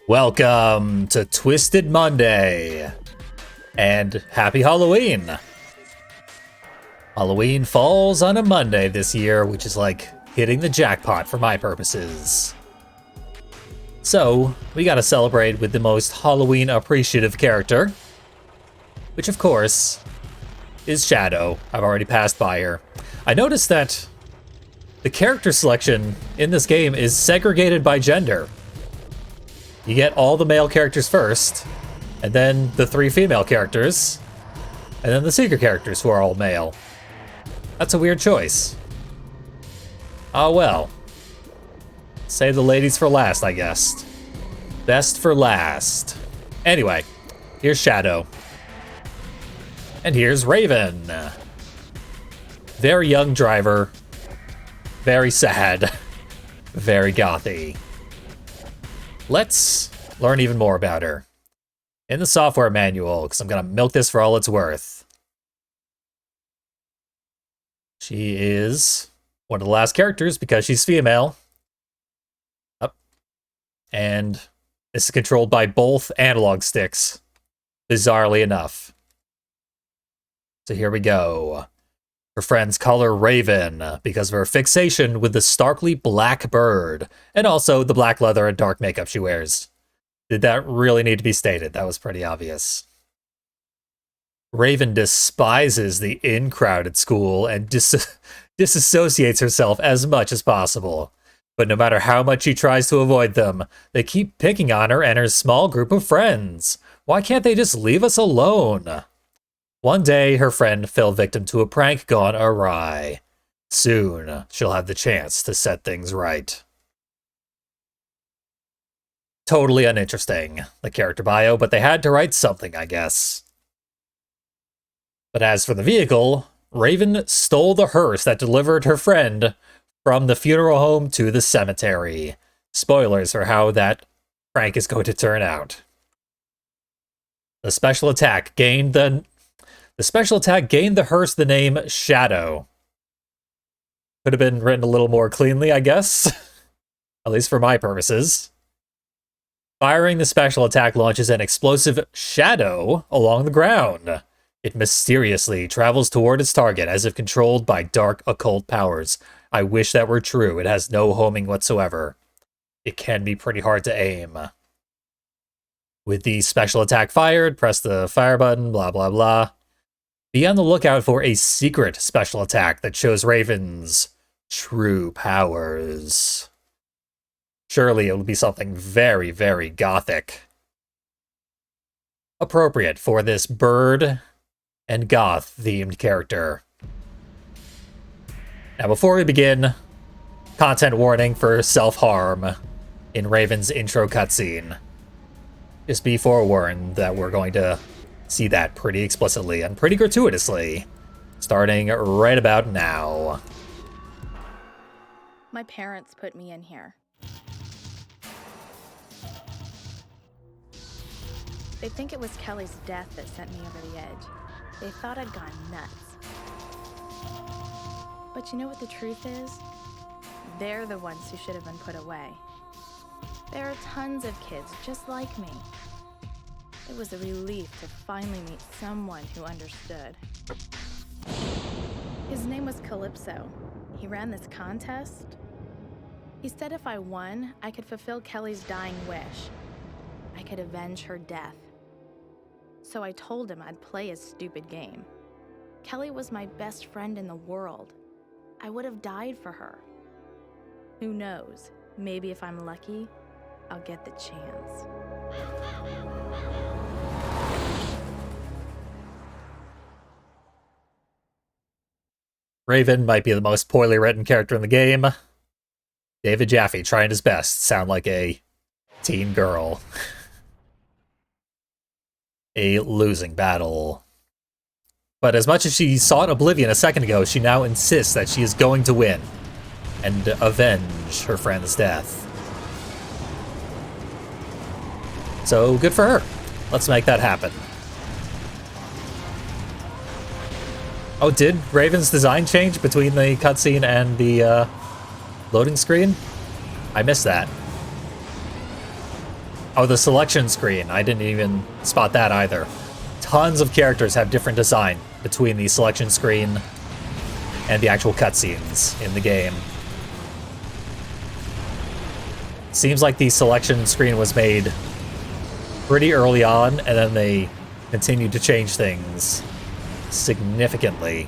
Welcome to Twisted Monday, and happy Halloween! Halloween falls on a Monday this year, which is like hitting the jackpot for my purposes. So, we gotta celebrate with the most Halloween appreciative character, which of course is Shadow. I've already passed by her. I noticed that the character selection in this game is segregated by gender. You get all the male characters first, and then the 3 female characters, and then the secret characters who are all male. That's a weird choice. Oh well. Save the ladies for last, I guess. Best for last. Anyway, here's Shadow. And here's Raven. Very young driver. Very sad. Very gothy. Let's learn even more about her. In the software manual, because I'm going to milk this for all it's worth. She is one of the last characters because she's female. Up. And this is controlled by both analog sticks, bizarrely enough. So here we go. Her friends call her Raven because of her fixation with the starkly black bird, and also the black leather and dark makeup she wears. Did that really need to be stated? That was pretty obvious. Raven despises the in-crowded school and disassociates herself as much as possible. But no matter how much she tries to avoid them, they keep picking on her and her small group of friends. Why can't they just leave us alone? One day, her friend fell victim to a prank gone awry. Soon, she'll have the chance to set things right. Totally uninteresting, the character bio, but they had to write something, I guess. But as for the vehicle, Raven stole the hearse that delivered her friend from the funeral home to the cemetery. Spoilers for how that prank is going to turn out. The special attack gained the hearse the name Shadow. Could have been written a little more cleanly, I guess. At least for my purposes. Firing the special attack launches an explosive shadow along the ground. It mysteriously travels toward its target as if controlled by dark occult powers. I wish that were true. It has no homing whatsoever. It can be pretty hard to aim. With the special attack fired, press the fire button, blah blah blah. Be on the lookout for a secret special attack that shows Raven's true powers. Surely it will be something very, very gothic. Appropriate for this bird and goth-themed character. Now before we begin, content warning for self-harm in Raven's intro cutscene. Just be forewarned that we're going to see that pretty explicitly and pretty gratuitously, starting right about now. My parents put me in here. They think it was Kelly's death that sent me over the edge. They thought I'd gone nuts. But you know what the truth is? They're the ones who should have been put away. There are tons of kids just like me. It was a relief to finally meet someone who understood. His name was Calypso. He ran this contest. He said if I won, I could fulfill Kelly's dying wish. I could avenge her death. So I told him I'd play his stupid game. Kelly was my best friend in the world. I would have died for her. Who knows? Maybe if I'm lucky, I'll get the chance. Raven might be the most poorly written character in the game. David Jaffe trying his best to sound like a teen girl. A losing battle. But as much as she sought oblivion a second ago, she now insists that she is going to win and avenge her friend's death. So good for her. Let's make that happen. Oh, did Raven's design change between the cutscene and the loading screen? I missed that. Oh, the selection screen. I didn't even spot that either. Tons of characters have different design between the selection screen and the actual cutscenes in the game. Seems like the selection screen was made pretty early on, and then they continued to change things significantly.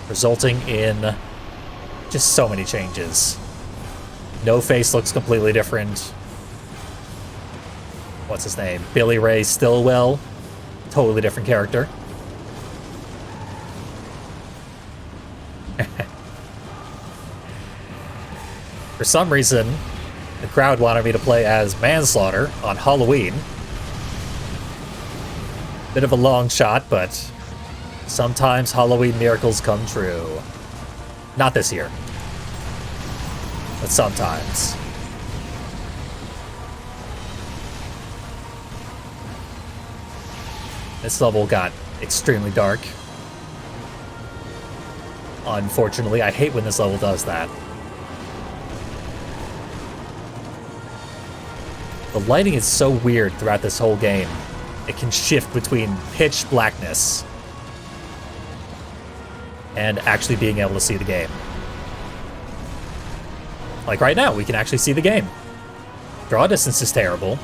Resulting in just so many changes. No Face looks completely different. What's his name? Billy Ray Stillwell. Totally different character. For some reason, the crowd wanted me to play as Manslaughter on Halloween. Bit of a long shot, but sometimes Halloween miracles come true. Not this year, but sometimes. This level got extremely dark. Unfortunately, I hate when this level does that. The lighting is so weird throughout this whole game. It can shift between pitch blackness and actually being able to see the game. Like right now, we can actually see the game. Draw distance is terrible,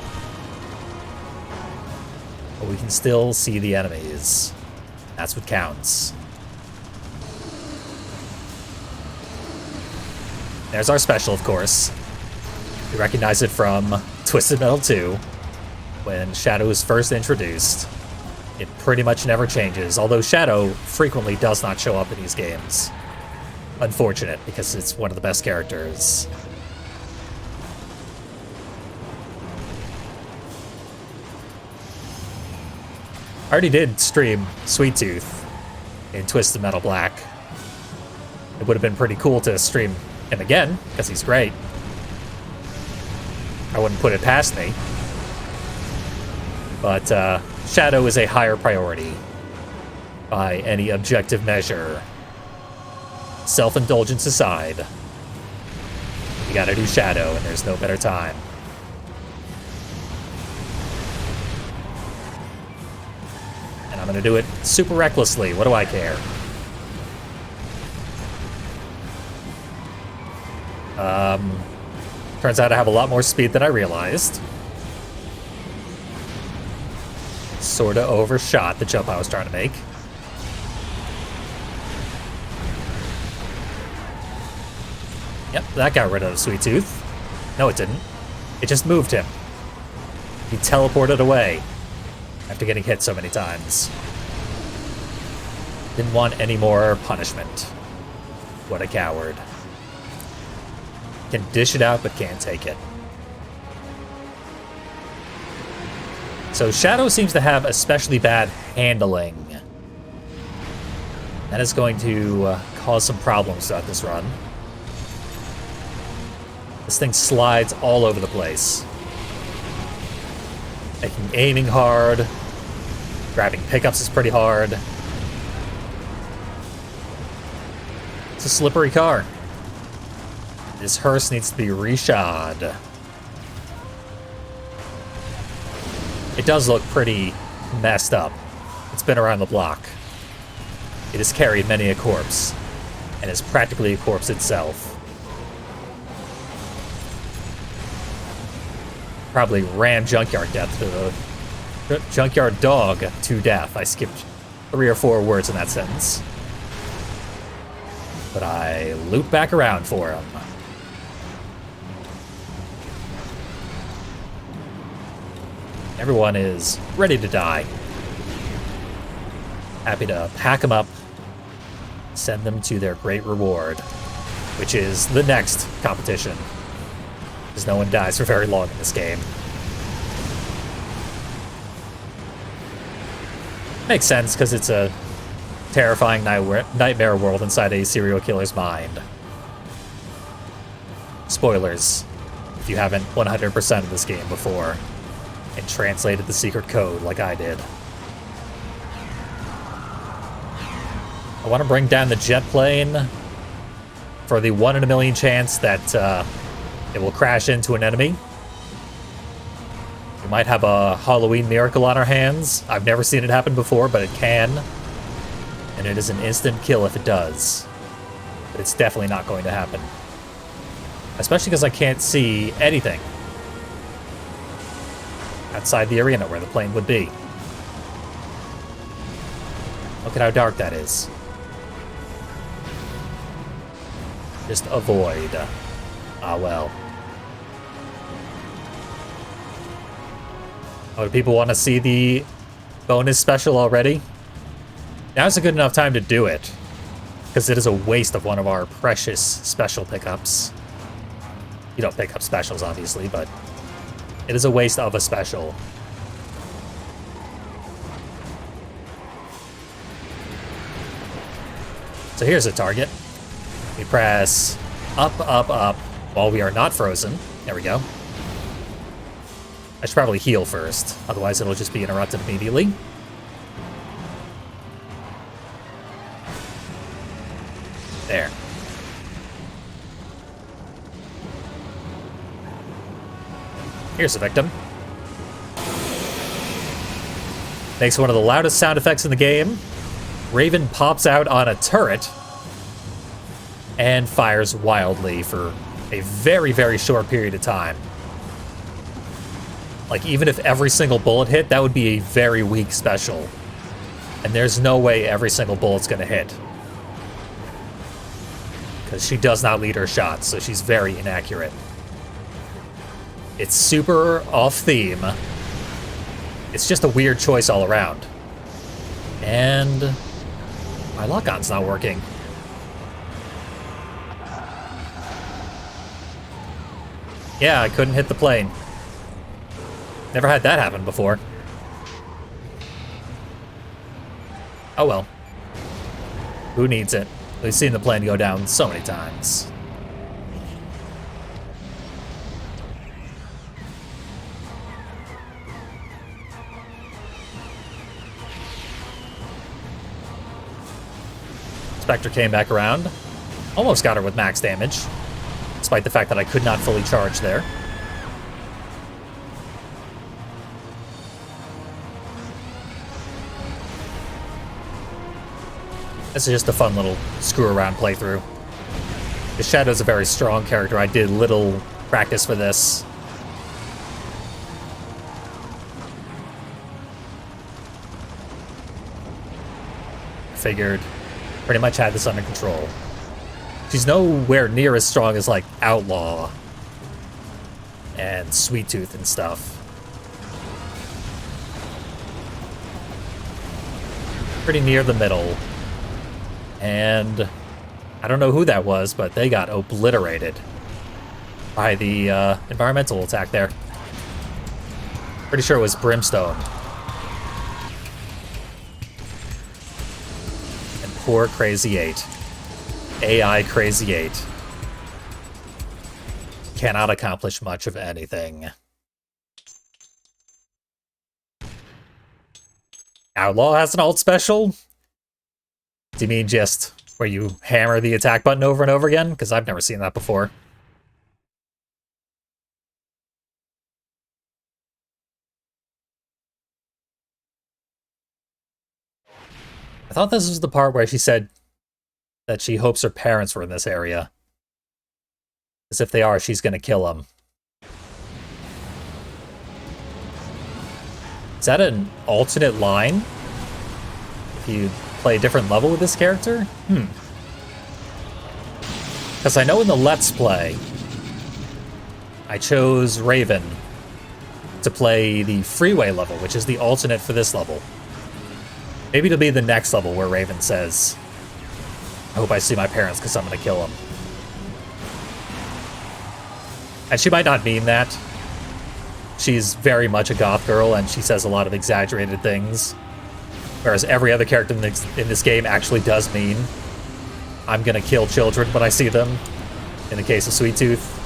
but we can still see the enemies. That's what counts. There's our special, of course. You recognize it from Twisted Metal 2, when Shadow is first introduced. It pretty much never changes, although Shadow frequently does not show up in these games. Unfortunate, because it's one of the best characters. I already did stream Sweet Tooth in Twisted Metal Black. It would have been pretty cool to stream him again, because he's great. I wouldn't put it past me. But Shadow is a higher priority by any objective measure. Self-indulgence aside, you gotta do Shadow, and there's no better time. And I'm gonna do it super recklessly. What do I care? Turns out I have a lot more speed than I realized. Sorta overshot the jump I was trying to make. Yep, that got rid of Sweet Tooth. No, it didn't. It just moved him. He teleported away after getting hit so many times. Didn't want any more punishment. What a coward. Can dish it out, but can't take it. So Shadow seems to have especially bad handling. That is going to cause some problems throughout this run. This thing slides all over the place. Making aiming hard. Grabbing pickups is pretty hard. It's a slippery car. This hearse needs to be reshod. It does look pretty messed up. It's been around the block. It has carried many a corpse, and is practically a corpse itself. Probably ran Junkyard Dog to death. I skipped 3 or 4 words in that sentence. But I loop back around for him. Everyone is ready to die. Happy to pack them up, send them to their great reward, which is the next competition, because no one dies for very long in this game. Makes sense, because it's a terrifying nightmare world inside a serial killer's mind. Spoilers, if you haven't 100%ed this game before and translated the secret code like I did. I want to bring down the jet plane. for the 1 in a million chance that it will crash into an enemy. We might have a Halloween miracle on our hands. I've never seen it happen before, but it can. And it is an instant kill if it does. But it's definitely not going to happen. Especially because I can't see anything outside the arena where the plane would be. Look at how dark that is. Just avoid. Ah, well. Oh, do people want to see the bonus special already? Now's a good enough time to do it, because it is a waste of one of our precious special pickups. You don't pick up specials, obviously, but it is a waste of a special. So here's a target. We press up, up, up while we are not frozen. There we go. I should probably heal first, otherwise it'll just be interrupted immediately. There. Here's the victim. Makes one of the loudest sound effects in the game. Raven pops out on a turret and fires wildly for a very, very short period of time. Like, even if every single bullet hit, that would be a very weak special. And there's no way every single bullet's gonna hit. Because she does not lead her shots, so she's very inaccurate. It's super off-theme. It's just a weird choice all around. And my lock-on's not working. Yeah, I couldn't hit the plane. Never had that happen before. Oh well. Who needs it? We've seen the plane go down so many times. Spectre came back around. Almost got her with max damage, despite the fact that I could not fully charge there. This is just a fun little screw-around playthrough. The Shadow's a very strong character. I did little practice for this. Figured pretty much had this under control. She's nowhere near as strong as, like, Outlaw and Sweet Tooth and stuff. Pretty near the middle. And I don't know who that was, but they got obliterated by the environmental attack there. Pretty sure it was Brimstone. And poor Crazy 8. AI Crazy 8. Cannot accomplish much of anything. Outlaw has an ult special? Do you mean just where you hammer the attack button over and over again? Because I've never seen that before. I thought this was the part where she said that she hopes her parents were in this area. As if they are, she's gonna kill them. Is that an alternate line? If you play a different level with this character? Because I know in the Let's Play, I chose Raven to play the freeway level, which is the alternate for this level. Maybe it'll be the next level where Raven says, I hope I see my parents because I'm going to kill them. And she might not mean that. She's very much a goth girl, and she says a lot of exaggerated things. Whereas every other character in this game actually does mean, I'm gonna kill children when I see them. In the case of Sweet Tooth.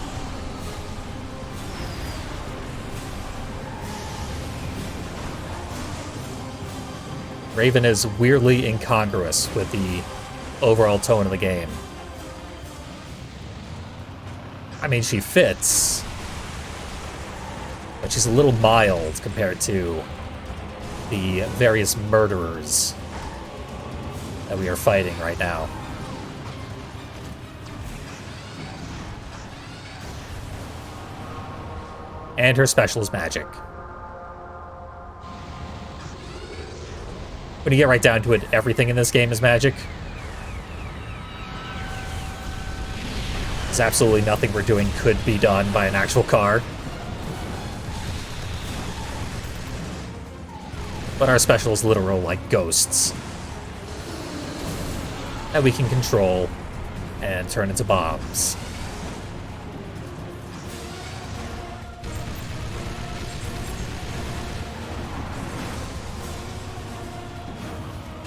Raven is weirdly incongruous with the overall tone of the game. I mean, she fits, but she's a little mild compared to the various murderers that we are fighting right now. And her special is magic. When you get right down to it, everything in this game is magic. There's absolutely nothing we're doing could be done by an actual car. But our special is literal, like ghosts that we can control and turn into bombs.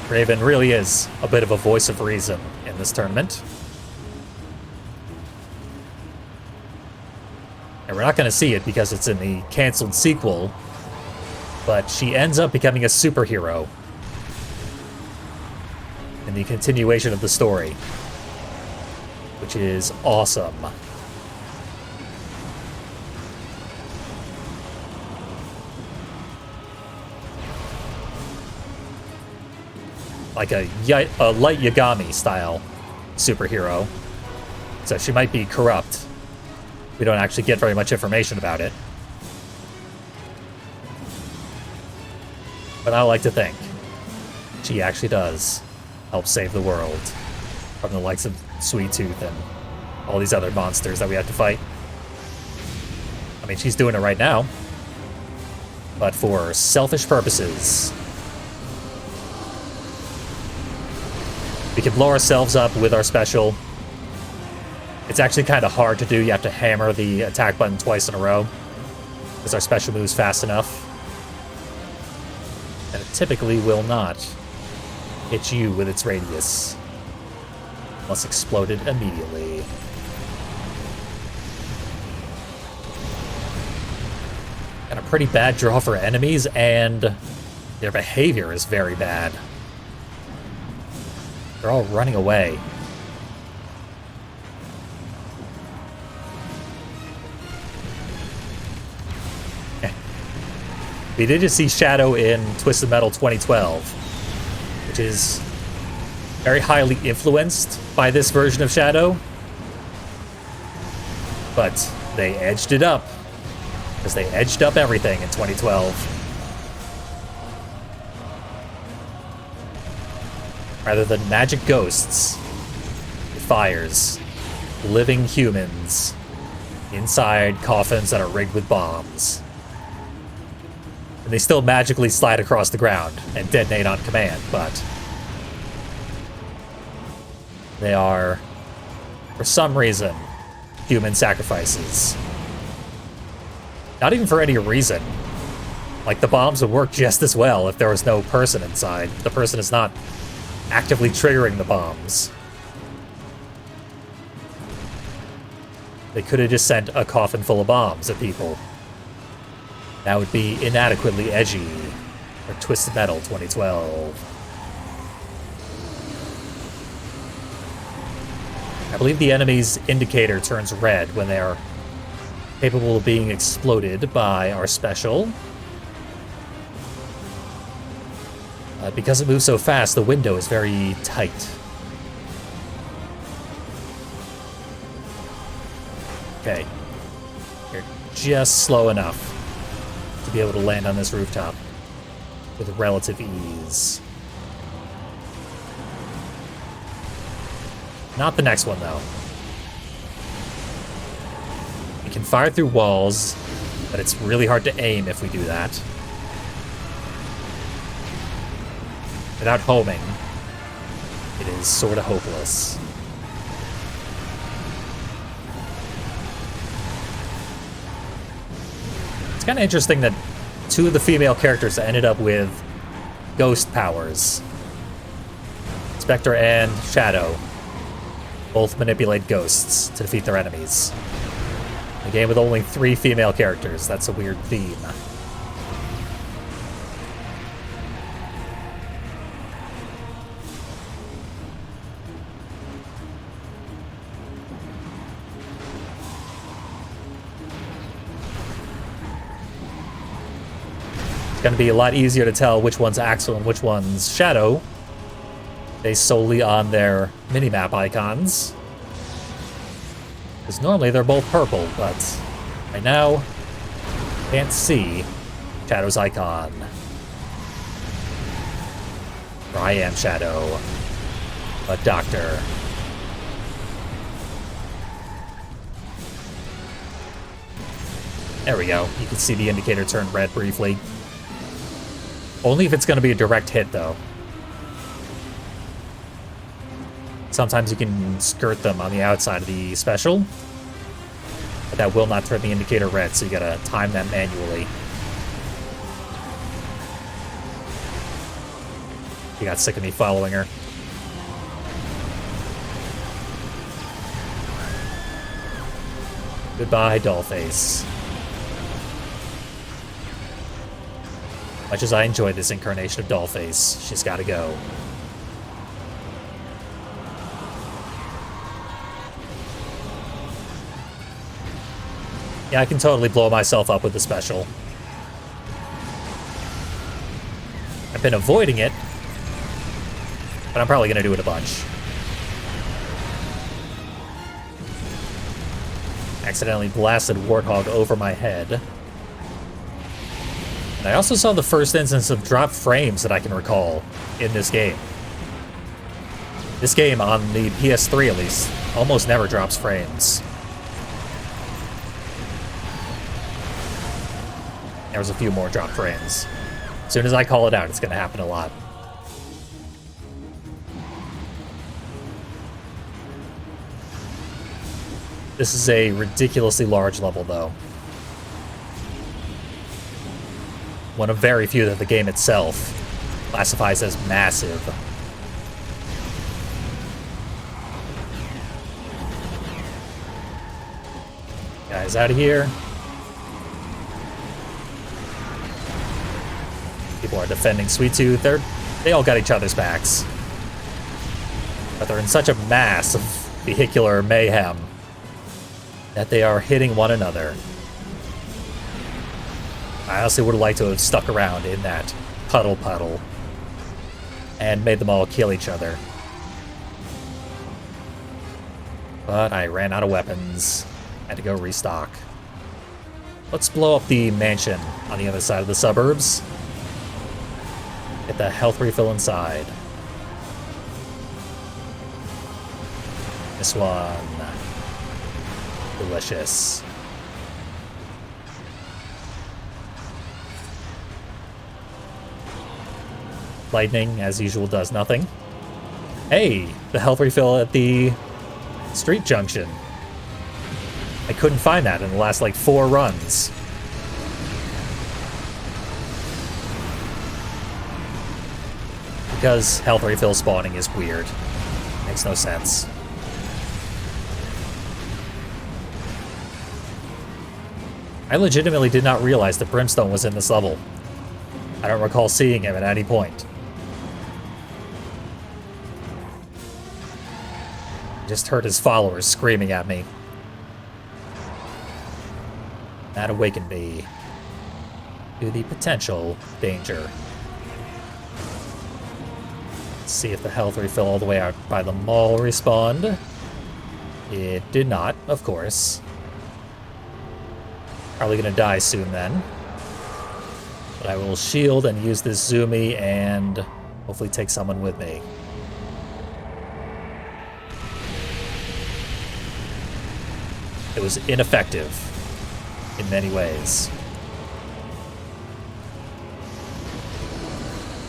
Raven really is a bit of a voice of reason in this tournament. And we're not going to see it because it's in the canceled sequel, but she ends up becoming a superhero in the continuation of the story, which is awesome. Like a light Yagami style superhero. So she might be corrupt. We don't actually get very much information about it. But I like to think she actually does help save the world from the likes of Sweet Tooth and all these other monsters that we have to fight. I mean, she's doing it right now, but for selfish purposes. We can blow ourselves up with our special. It's actually kind of hard to do. You have to hammer the attack button twice in a row because our special moves fast enough. And it typically will not hit you with its radius unless exploded immediately. Got a pretty bad draw for enemies, and their behavior is very bad. They're all running away. We did just see Shadow in Twisted Metal 2012, which is very highly influenced by this version of Shadow. But they edged it up, because they edged up everything in 2012. Rather than magic ghosts, it fires living humans inside coffins that are rigged with bombs. And they still magically slide across the ground and detonate on command, but they are, for some reason, human sacrifices. Not even for any reason. Like, the bombs would work just as well if there was no person inside. The person is not actively triggering the bombs. They could have just sent a coffin full of bombs at people. That would be inadequately edgy for Twisted Metal 2012. I believe the enemy's indicator turns red when they are capable of being exploded by our special. Because it moves so fast, the window is very tight. Okay. You're just slow enough to be able to land on this rooftop with relative ease. Not the next one, though. We can fire through walls, but it's really hard to aim if we do that. Without homing, it is sort of hopeless. It's kind of interesting that two of the female characters ended up with ghost powers. Spectre and Shadow both manipulate ghosts to defeat their enemies. A game with only 3 female characters. That's a weird theme. It's going to be a lot easier to tell which one's Axel and which one's Shadow, based solely on their minimap icons. Because normally they're both purple, but right now, can't see Shadow's icon. Or I am Shadow, but Doctor. There we go. You can see the indicator turn red briefly. Only if it's going to be a direct hit, though. Sometimes you can skirt them on the outside of the special, but that will not turn the indicator red, so you gotta time that manually. She got sick of me following her. Goodbye, Dollface. Much as I enjoyed this incarnation of Dollface, she's gotta go. Yeah, I can totally blow myself up with the special. I've been avoiding it, but I'm probably gonna do it a bunch. Accidentally blasted Warthog over my head. And I also saw the first instance of dropped frames that I can recall in this game. This game, on the PS3 at least, almost never drops frames. There was a few more drop frames. As soon as I call it out, it's going to happen a lot. This is a ridiculously large level, though. One of very few that the game itself classifies as massive. Guys, out of here. People are defending Sweet Tooth. They all got each other's backs. But they're in such a mass of vehicular mayhem that they are hitting one another. I honestly would have liked to have stuck around in that puddle and made them all kill each other. But I ran out of weapons. Had to go restock. Let's blow up the mansion on the other side of the suburbs. Get the health refill inside. This one. Delicious. Lightning, as usual, does nothing. Hey, the health refill at the street junction. I couldn't find that in the last, like, 4 runs. Because health refill spawning is weird. Makes no sense. I legitimately did not realize that Brimstone was in this level. I don't recall seeing him at any point. Just heard his followers screaming at me. That awakened me to the potential danger. Let's see if the health refill all the way out by the mall respawned. It did not, of course. Probably gonna die soon then. But I will shield and use this Zoomy and hopefully take someone with me. It was ineffective in many ways.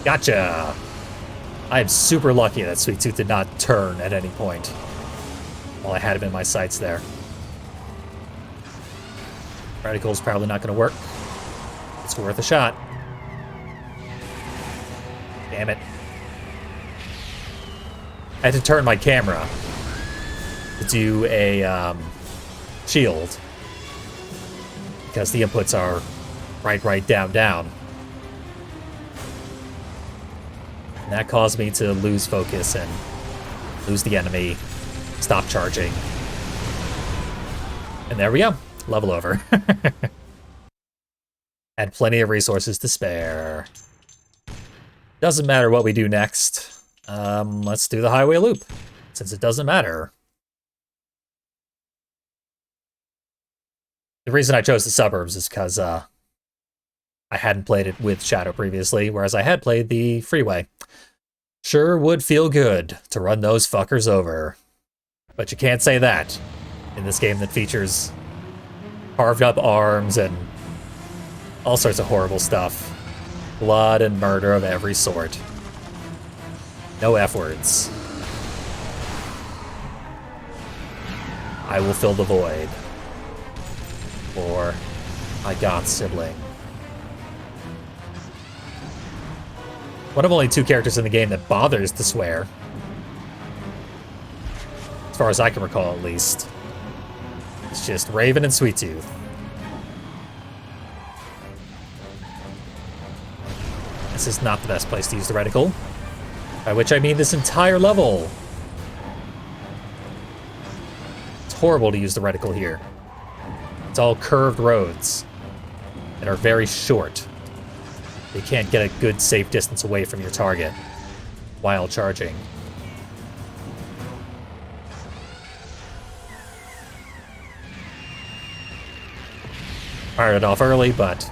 Gotcha! I am super lucky that Sweet Tooth did not turn at any point while I had him in my sights there. Radical's probably not going to work. It's worth a shot. Damn it. I had to turn my camera to do a shield because the inputs are right, down. And that caused me to lose focus and lose the enemy, stop charging. And there we go. Level over. And plenty of resources to spare. Doesn't matter what we do next. Let's do the highway loop, since it doesn't matter. The reason I chose the suburbs is because I hadn't played it with Shadow previously, whereas I had played the freeway. Sure would feel good to run those fuckers over. But you can't say that in this game that features carved up arms and all sorts of horrible stuff. Blood and murder of every sort. No F words. I will fill the void. For my goth sibling. One of only 2 characters in the game that bothers to swear. As far as I can recall, at least. It's just Raven and Sweet Tooth. This is not the best place to use the reticle. By which I mean this entire level. It's horrible to use the reticle here. It's all curved roads that are very short. You can't get a good safe distance away from your target while charging. Fired it off early, but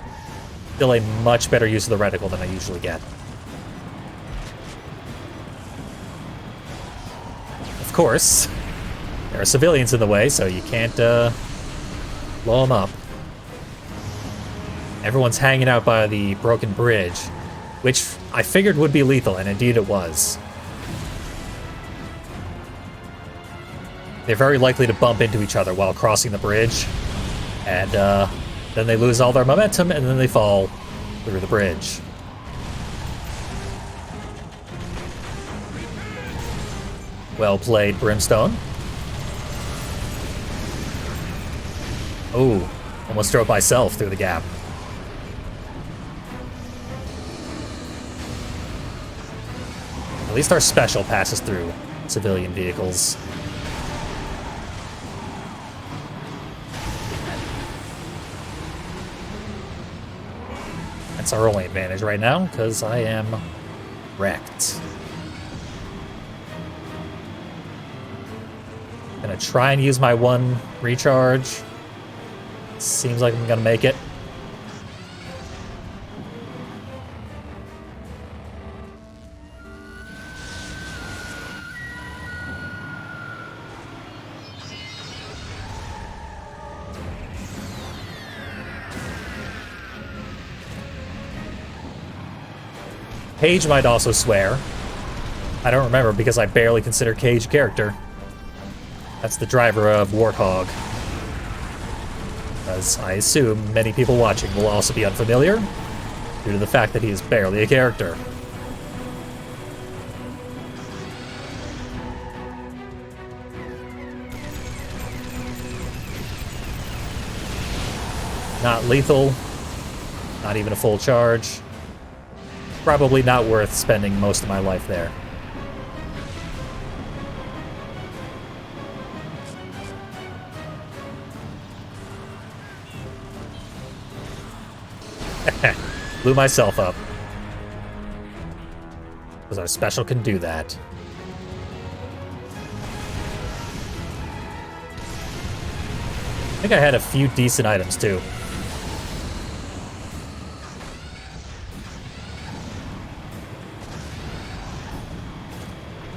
still a much better use of the reticle than I usually get. Of course, there are civilians in the way, so you can't blow them up. Everyone's hanging out by the broken bridge, which I figured would be lethal, and indeed it was. They're very likely to bump into each other while crossing the bridge, and then they lose all their momentum, and then they fall through the bridge. Well played, Brimstone. Oh, almost drove myself through the gap. At least our special passes through civilian vehicles. That's our only advantage right now, because I am wrecked. Gonna try and use my 1 recharge. Seems like I'm gonna make it. Cage might also swear. I don't remember because I barely consider Cage a character. That's the driver of Warthog. As I assume many people watching will also be unfamiliar, due to the fact that he is barely a character. Not lethal, not even a full charge. Probably not worth spending most of my life there. Blew myself up. Because our special can do that. I think I had a few decent items too.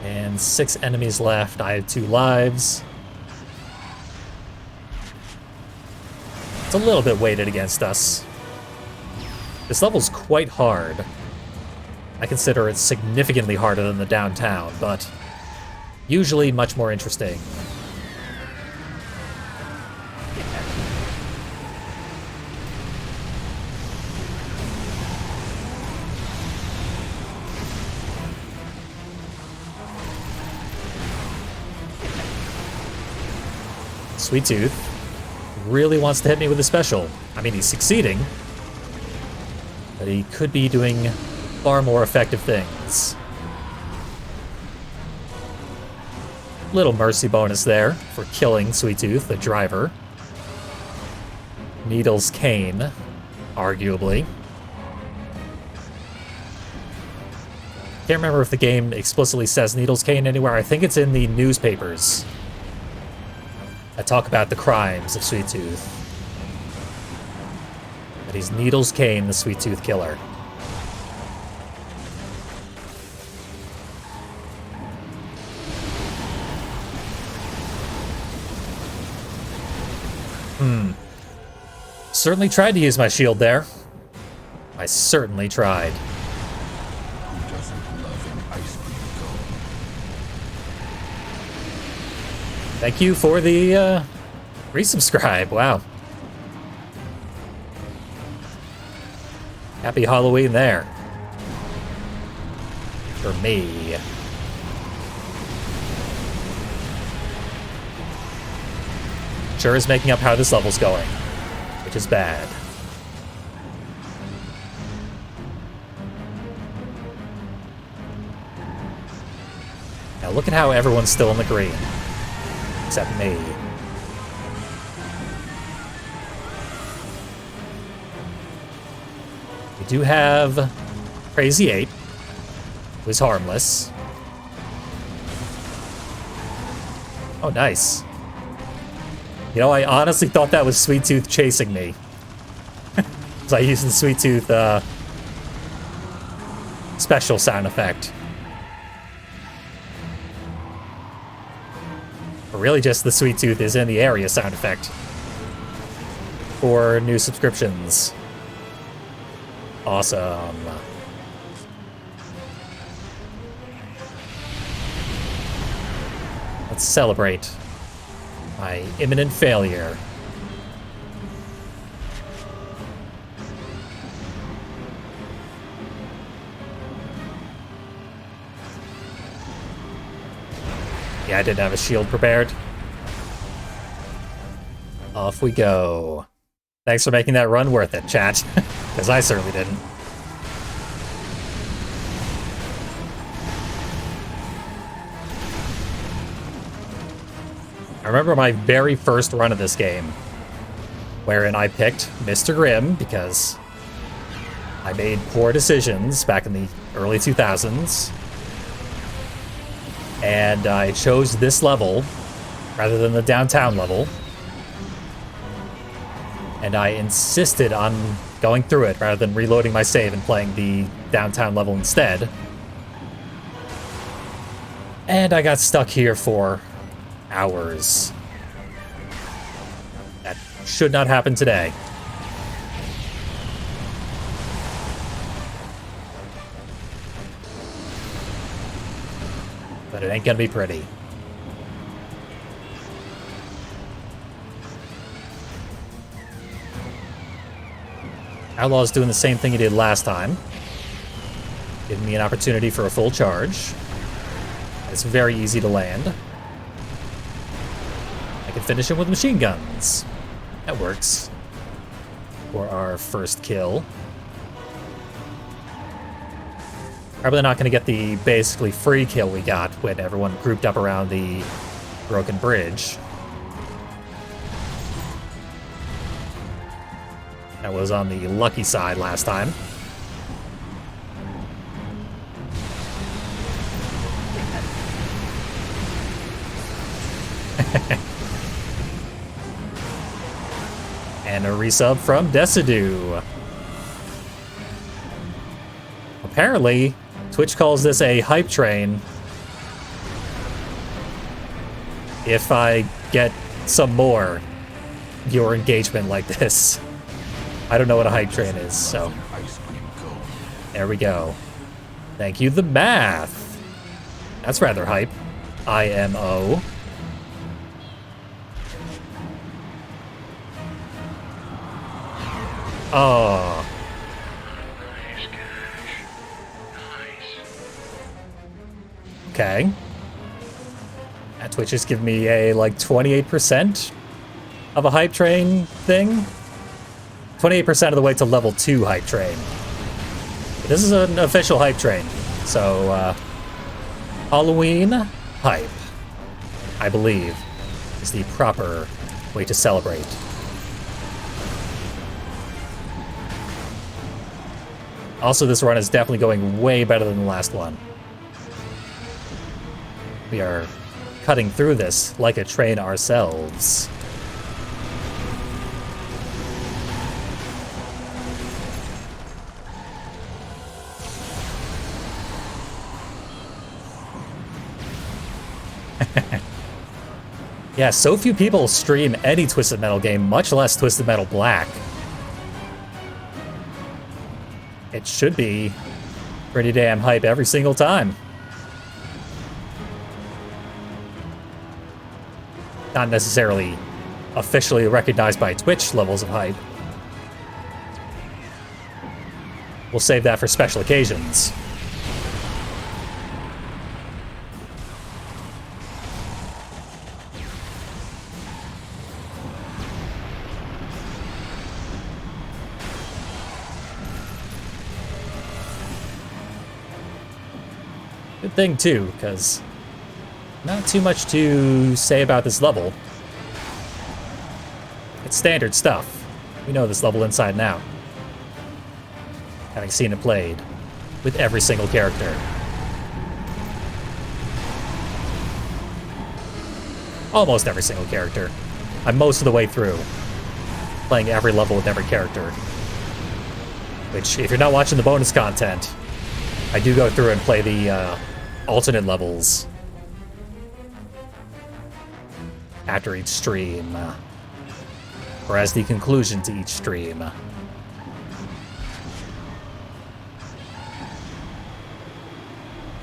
And 6 enemies left. I have 2 lives. It's a little bit weighted against us. This level's quite hard. I consider it significantly harder than the downtown, but usually much more interesting. Sweet Tooth really wants to hit me with a special. I mean, he's succeeding, but he could be doing far more effective things. Little mercy bonus there for killing Sweet Tooth, the driver. Needle's cane. arguably. Can't remember if the game explicitly says Needles Cane anywhere. I think it's in the newspapers that talk about the crimes of Sweet Tooth. That he's Needles Cane, the Sweet Tooth Killer. Certainly tried to use my shield there. I certainly tried. Who doesn't love an ice cream cone? Thank you for the resubscribe. Wow. Happy Halloween there. For me. Sure is making up how this level's going, which is bad. Now look at how everyone's still in the green. Except me. We do have Crazy 8, who is harmless. Oh, nice. You know, I honestly thought that was Sweet Tooth chasing me. Because I used the Sweet Tooth special sound effect. But really just the Sweet Tooth is in the area sound effect. For new subscriptions. Awesome. Let's celebrate my imminent failure. Yeah, I didn't have a shield prepared. Off we go. Thanks for making that run worth it, chat. Because I certainly didn't. I remember my very first run of this game, wherein I picked Mr. Grimm because I made poor decisions back in the early 2000s. And I chose this level rather than the downtown level. And I insisted on going through it rather than reloading my save and playing the downtown level instead. And I got stuck here for hours. That should not happen today. But it ain't gonna be pretty. Outlaw's doing the same thing he did last time. Giving me an opportunity for a full charge. It's very easy to land. I can finish him with machine guns. That works. For our first kill. Probably not going to get the basically free kill we got when everyone grouped up around the broken bridge. That was on the lucky side last time. And a resub from Decidue. Apparently, Twitch calls this a hype train. If I get some more viewer engagement like this. I don't know what a hype train is, so there we go. Thank you, the math. That's rather hype. IMO. Oh. Okay. That Twitch just give me a like 28% of a hype train thing. 28% of the way to level 2 hype train. But this is an official hype train. So, Halloween hype, I believe, is the proper way to celebrate. Also, this run is definitely going way better than the last one. We are cutting through this like a train ourselves. Yeah, so few people stream any Twisted Metal game, much less Twisted Metal Black. It should be pretty damn hype every single time. Not necessarily officially recognized by Twitch levels of hype. We'll save that for special occasions. Good thing too, because not too much to say about this level. It's standard stuff. We know this level inside and out, having seen it played with every single character. Almost every single character. I'm most of the way through, playing every level with every character. Which, if you're not watching the bonus content, I do go through and play the alternate levels after each stream, or as the conclusion to each stream.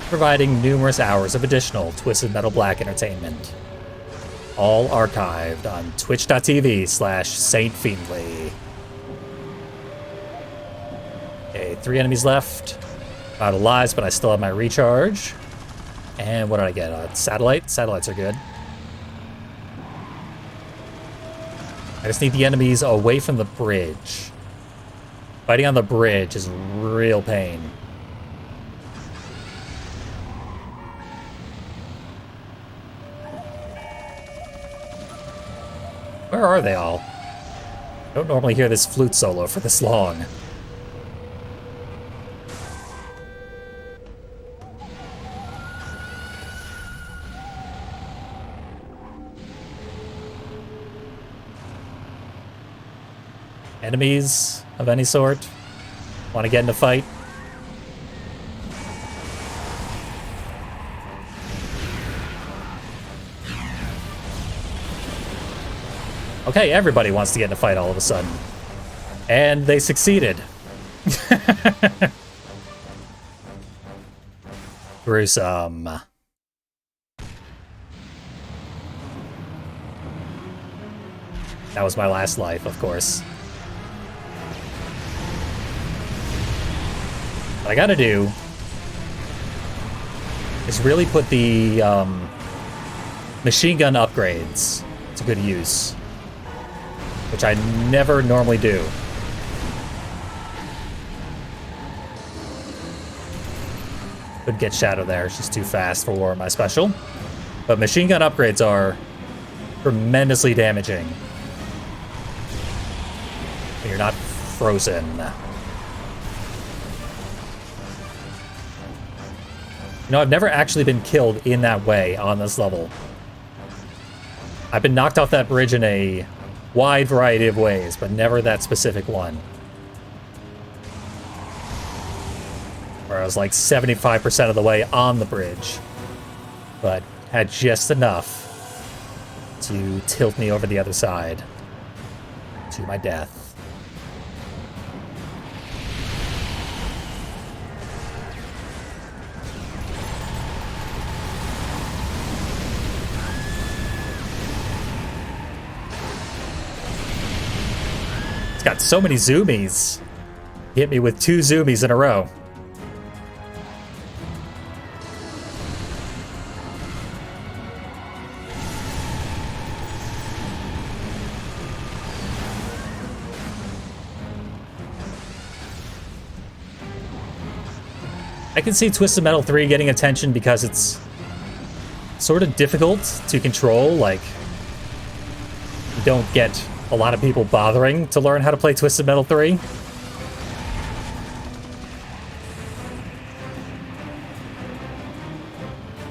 Providing numerous hours of additional Twisted Metal Black entertainment. All archived on twitch.tv/SaintFiendly. Okay, 3 enemies left. Out of lives, but I still have my recharge. And what did I get? Satellite? Satellites are good. I just need the enemies away from the bridge. Fighting on the bridge is real pain. Where are they all? I don't normally hear this flute solo for this long. Enemies of any sort? Want to get in a fight? Okay, everybody wants to get in a fight all of a sudden. And they succeeded. Gruesome. That was my last life, of course. What I gotta do is really put the machine gun upgrades to good use, which I never normally do. Could get Shadow there, she's too fast for War of My Special. But machine gun upgrades are tremendously damaging when you're not frozen. You know, I've never actually been killed in that way on this level. I've been knocked off that bridge in a wide variety of ways, but never that specific one. Where I was like 75% of the way on the bridge, but had just enough to tilt me over the other side to my death. It's got so many zoomies. He hit me with 2 zoomies in a row. I can see Twisted Metal 3 getting attention because it's sort of difficult to control. Like, you don't get a lot of people bothering to learn how to play Twisted Metal 3.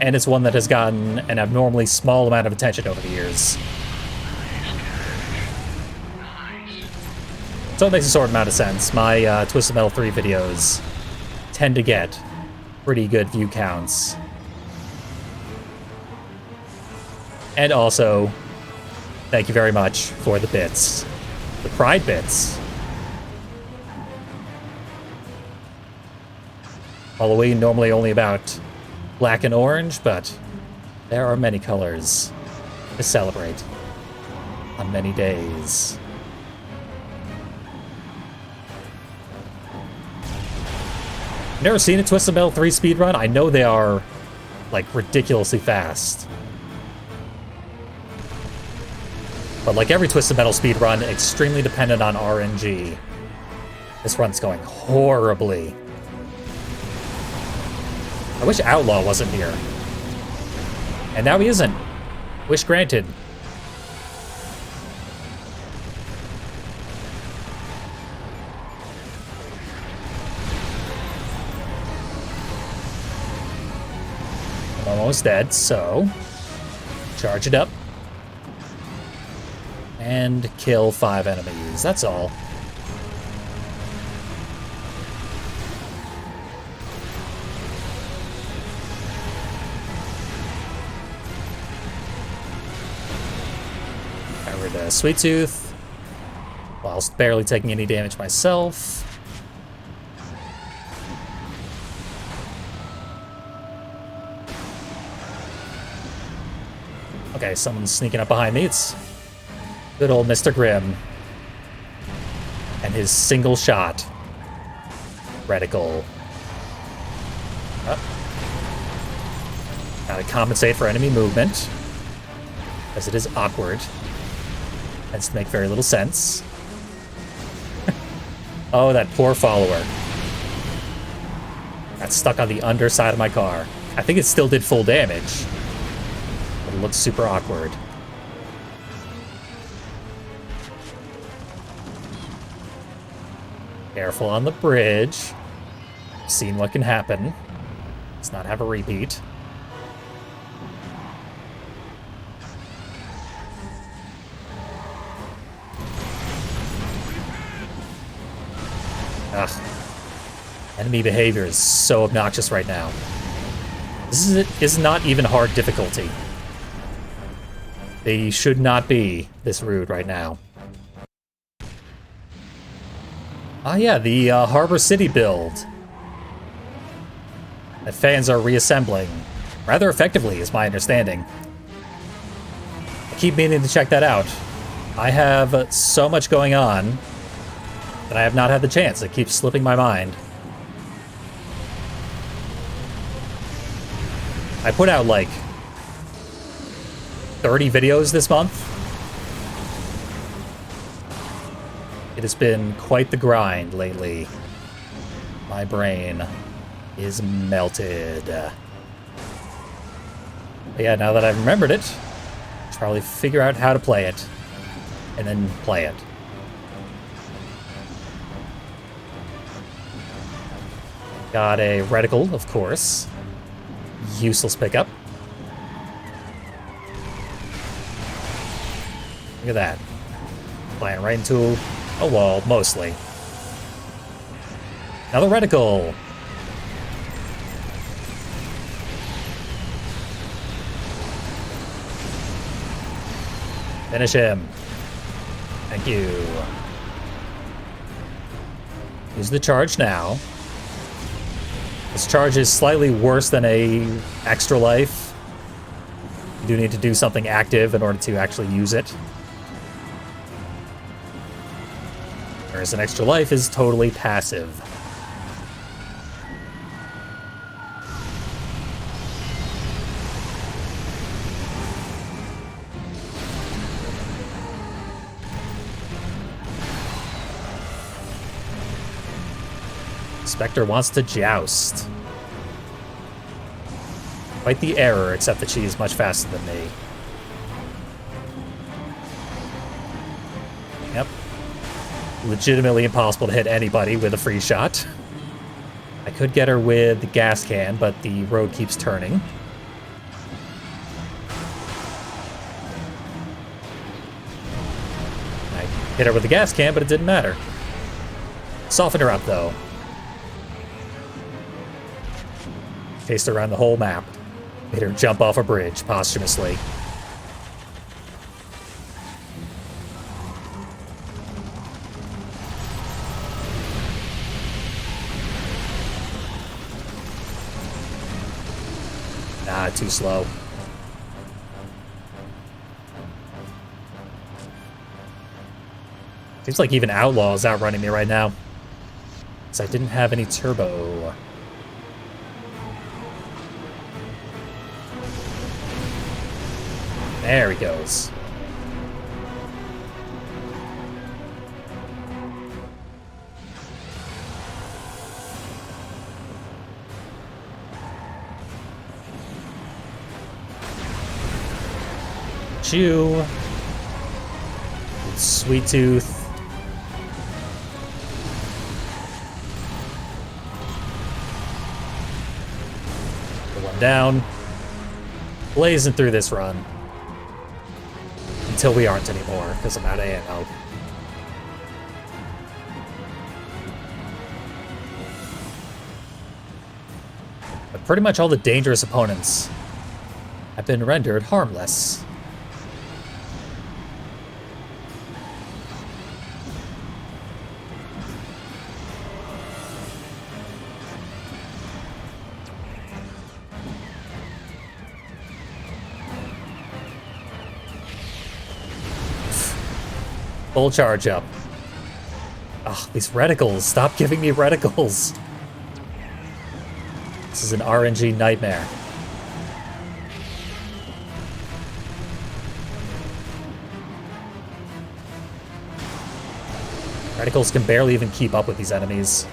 And it's one that has gotten an abnormally small amount of attention over the years. So it makes a sort of amount of sense. My Twisted Metal 3 videos tend to get pretty good view counts. And also, thank you very much for the bits. The Pride bits. Halloween normally only about black and orange, but there are many colors to celebrate on many days. Never seen a Twisted Metal 3 speedrun? I know they are, like, ridiculously fast. But like every Twisted Metal speedrun, extremely dependent on RNG. This run's going horribly. I wish Outlaw wasn't here. And now he isn't. Wish granted. I'm almost dead, so charge it up. And kill 5 enemies, that's all. Got rid of Sweet Tooth, whilst barely taking any damage myself. Okay, someone's sneaking up behind me. It's good old Mr. Grimm. And his single shot reticle. Gotta compensate for enemy movement, as it is awkward. Tends to make very little sense. Oh, that poor follower. Got stuck on the underside of my car. I think it still did full damage, but it looks super awkward. Careful on the bridge. Seen what can happen. Let's not have a repeat. Ugh. Enemy behavior is so obnoxious right now. This is not even hard difficulty. They should not be this rude right now. Ah, yeah, the Harbor City build that fans are reassembling rather effectively, is my understanding. I keep meaning to check that out. I have so much going on that I have not had the chance. It keeps slipping my mind. I put out like 30 videos this month. It has been quite the grind lately. My brain is melted. But yeah, now that I've remembered it, I'll probably figure out how to play it, and then play it. Got a reticle, of course. Useless pickup. Look at that. Flying right into a wall, mostly. Another reticle. Finish him. Thank you. Use the charge now. This charge is slightly worse than a extra life. You do need to do something active in order to actually use it. Whereas an extra life is totally passive. Spectre wants to joust. Quite the error, except that she is much faster than me. Yep. Legitimately impossible to hit anybody with a free shot. I could get her with the gas can, but the road keeps turning. Hit her with the gas can, but it didn't matter. Softened her up, though. Chased her around the whole map. Made her jump off a bridge posthumously. Nah, too slow. Seems like even Outlaw is outrunning me right now. Because I didn't have any turbo. There he goes. Chew. Sweet Tooth. The one down. Blazing through this run. Until we aren't anymore, because I'm out of ammo. But pretty much all the dangerous opponents have been rendered harmless. Full charge up. Ugh, these reticles. Stop giving me reticles. This is an RNG nightmare. Reticles can barely even keep up with these enemies.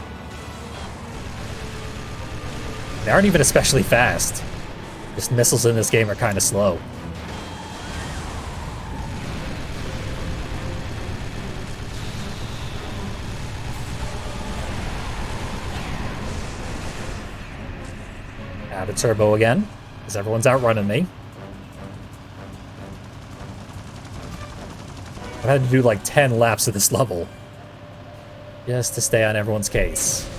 They aren't even especially fast. Just missiles in this game are kind of slow. Out of turbo again, because everyone's outrunning me. I've had to do like 10 laps of this level just to stay on everyone's case.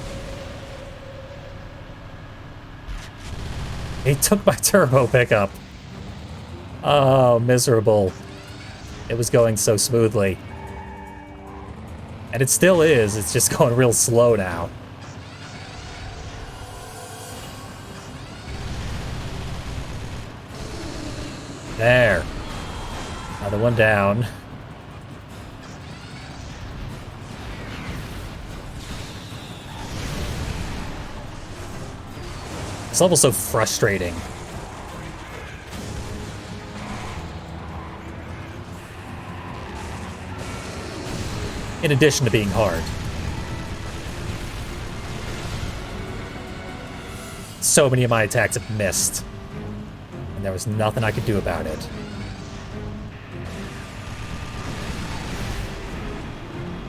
He took my turbo pickup. Oh, miserable. It was going so smoothly. And it still is, it's just going real slow now. There. Another one down. This level's so frustrating. In addition to being hard. So many of my attacks have missed. And there was nothing I could do about it.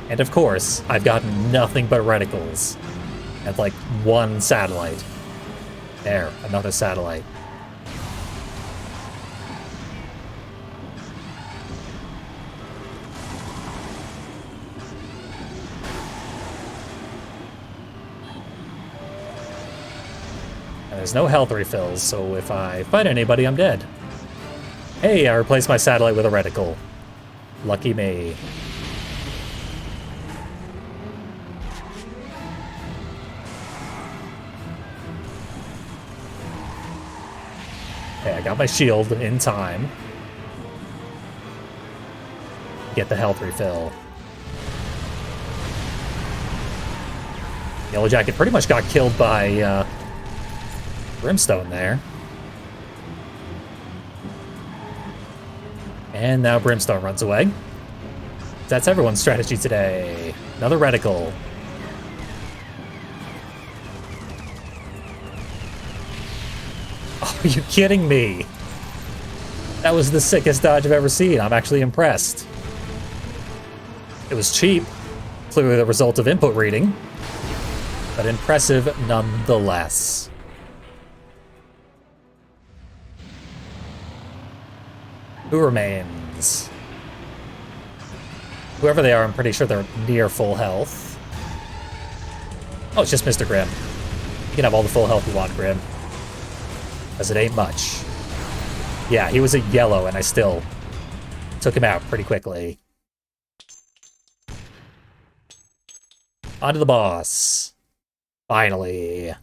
And of course, I've gotten nothing but reticles. And like one satellite. There, another satellite. There's no health refills, so if I fight anybody, I'm dead. Hey, I replaced my satellite with a reticle. Lucky me. Okay, I got my shield in time. Get the health refill. Yellow Jacket pretty much got killed by, Brimstone there. And now Brimstone runs away. That's everyone's strategy today. Another reticle. Oh, are you kidding me? That was the sickest dodge I've ever seen. I'm actually impressed. It was cheap. Clearly the result of input reading. But impressive nonetheless. Who remains? Whoever they are, I'm pretty sure they're near full health. Oh, it's just Mr. Grimm. You can have all the full health you want, Grimm. Because it ain't much. Yeah, he was a yellow, and I still took him out pretty quickly. On to the boss. Finally.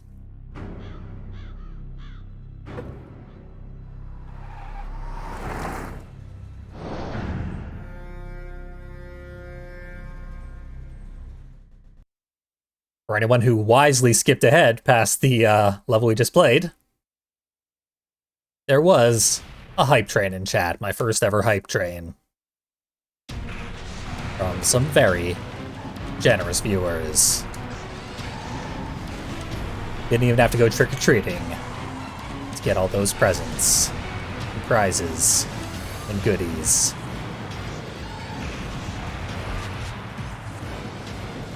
For anyone who wisely skipped ahead past the level we just played, there was a hype train in chat, my first ever hype train. From some very generous viewers. Didn't even have to go trick-or-treating to get all those presents, and prizes, and goodies.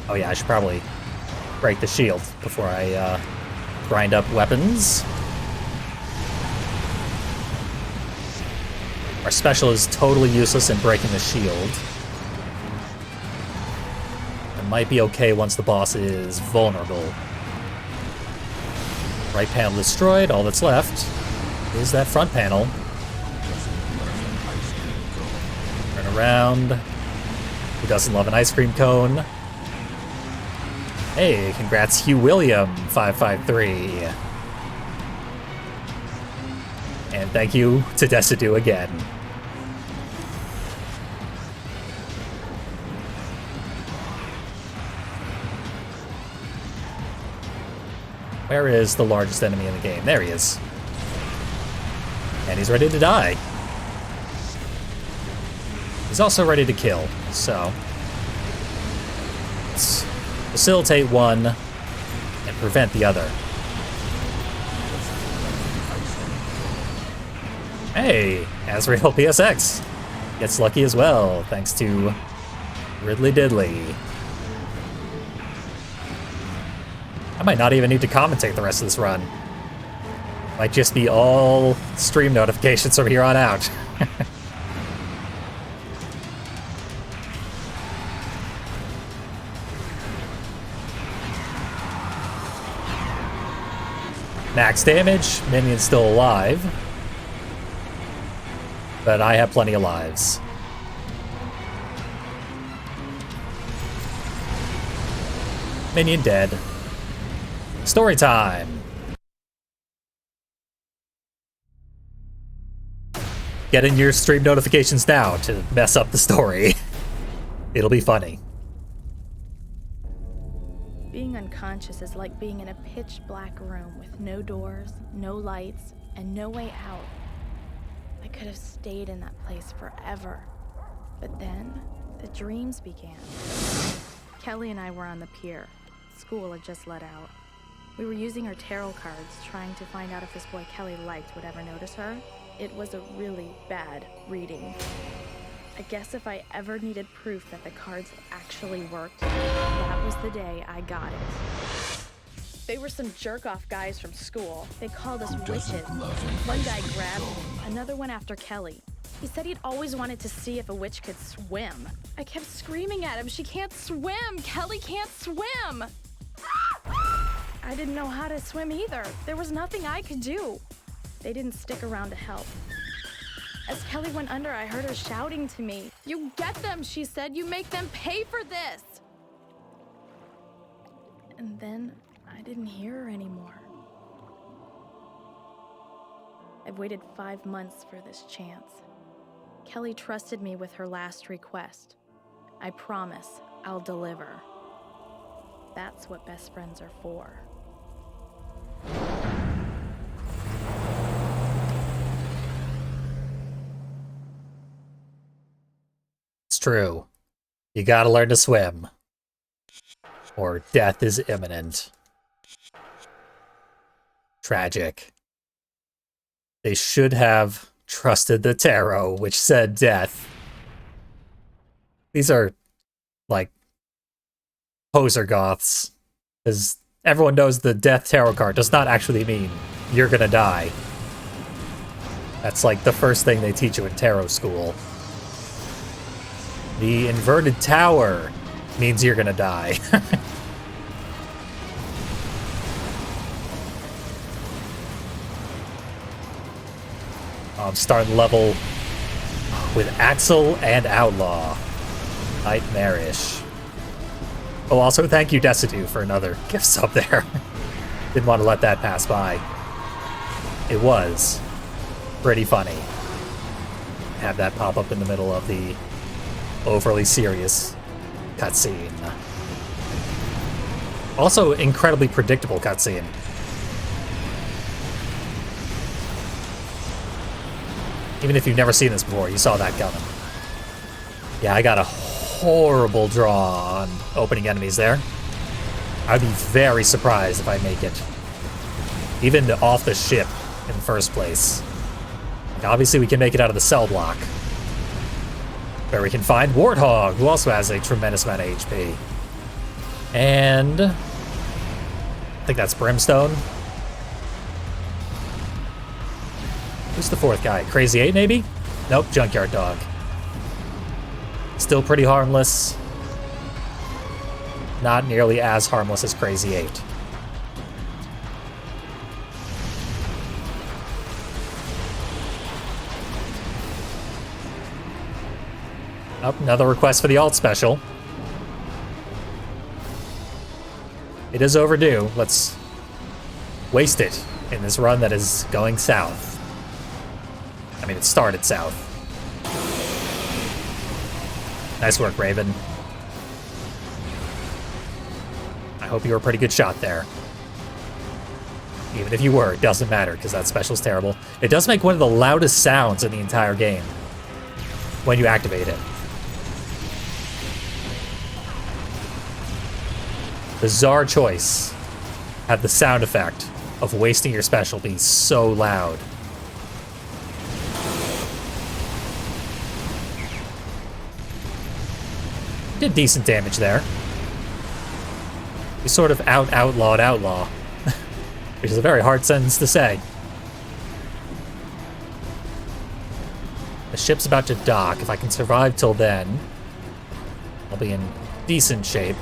Oh yeah, I should probably break the shield before I grind up weapons. Our special is totally useless in breaking the shield. It might be okay once the boss is vulnerable. Right panel destroyed, all that's left is that front panel. Turn around. Who doesn't love an ice cream cone? Hey, congrats Hugh William 553. And thank you to Desidu again. Where is the largest enemy in the game? There he is. And he's ready to die. He's also ready to kill, so let's facilitate one and prevent the other. Hey, Azrael PSX gets lucky as well, thanks to Ridley Diddley. I might not even need to commentate the rest of this run. Might just be all stream notifications from here on out. Max damage, minion's still alive. But I have plenty of lives. Minion dead. Story time! Get in your stream notifications now to mess up the story. It'll be funny. Being unconscious is like being in a pitch black room with no doors, no lights, and no way out. I could have stayed in that place forever. But then, the dreams began. Kelly and I were on the pier. School had just let out. We were using our tarot cards, trying to find out if this boy Kelly liked would ever notice her. It was a really bad reading. I guess if I ever needed proof that the cards actually worked, that was the day I got it. They were some jerk-off guys from school. They called us witches. One guy grabbed me, another went after Kelly. He said he'd always wanted to see if a witch could swim. I kept screaming at him, she can't swim! Kelly can't swim! I didn't know how to swim either. There was nothing I could do. They didn't stick around to help. As Kelly went under, I heard her shouting to me. "You get them," she said. "You make them pay for this." And then I didn't hear her anymore. I've waited 5 months for this chance. Kelly trusted me with her last request. I promise I'll deliver. That's what best friends are for. It's true. You gotta learn to swim, or death is imminent. Tragic. They should have trusted the tarot, which said death. These are, like, poser goths. Because everyone knows the death tarot card does not actually mean you're gonna die. That's like the first thing they teach you in tarot school. The inverted tower means you're gonna die. I'm starting level with Axel and Outlaw. Nightmarish. Oh, also thank you, Desidu, for another gift sub there. Didn't want to let that pass by. It was pretty funny. Have that pop up in the middle of the overly serious cutscene. Also, incredibly predictable cutscene. Even if you've never seen this before, you saw that coming. Yeah, I got a horrible draw on opening enemies there. I'd be very surprised if I make it. Even off the ship in the first place. Obviously, we can make it out of the cell block. Where we can find Warthog, who also has a tremendous amount of HP. And I think that's Brimstone. Who's the fourth guy? Crazy 8, maybe? Nope, Junkyard Dog. Still pretty harmless. Not nearly as harmless as Crazy 8. Oh, another request for the alt special. It is overdue. Let's waste it in this run that is going south. I mean, it started south. Nice work, Raven. I hope you were a pretty good shot there. Even if you were, it doesn't matter, because that special's terrible. It does make one of the loudest sounds in the entire game when you activate it. Bizarre choice. Have the sound effect of wasting your special be so loud. Did decent damage there. You sort of outlawed Outlaw, which is a very hard sentence to say. The ship's about to dock. If I can survive till then, I'll be in decent shape.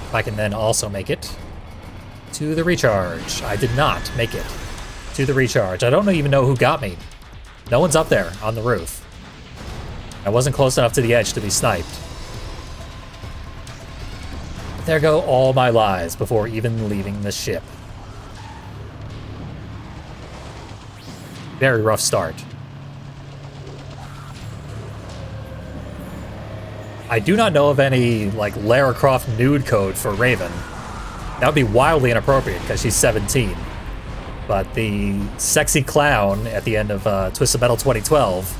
If I can then also make it to the recharge. I did not make it to the recharge. I don't even know who got me. No one's up there on the roof. I wasn't close enough to the edge to be sniped. There go all my lives before even leaving the ship. Very rough start. I do not know of any, like, Lara Croft nude code for Raven. That would be wildly inappropriate because she's 17. But the sexy clown at the end of Twisted Metal 2012,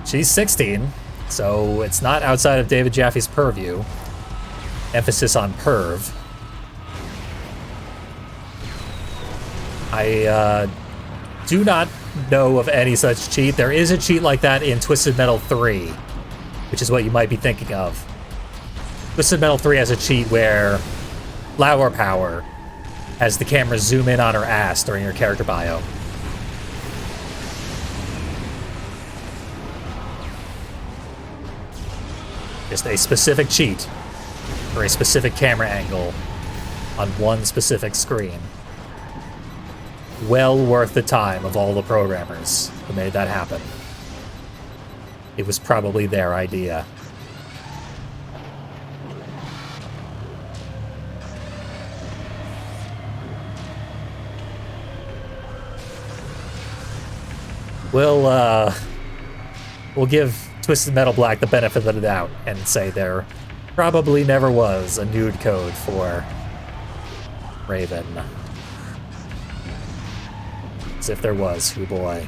she's 16, so it's not outside of David Jaffe's purview. Emphasis on perv. I do not know of any such cheat. There is a cheat like that in Twisted Metal 3, which is what you might be thinking of. Twisted Metal 3 has a cheat where Flower Power has the camera zoom in on her ass during her character bio. Just a specific cheat for a specific camera angle on one specific screen. Well worth the time of all the programmers who made that happen. It was probably their idea. We'll give Twisted Metal Black the benefit of the doubt and say there probably never was a nude code for Raven. As if there was, hoo boy.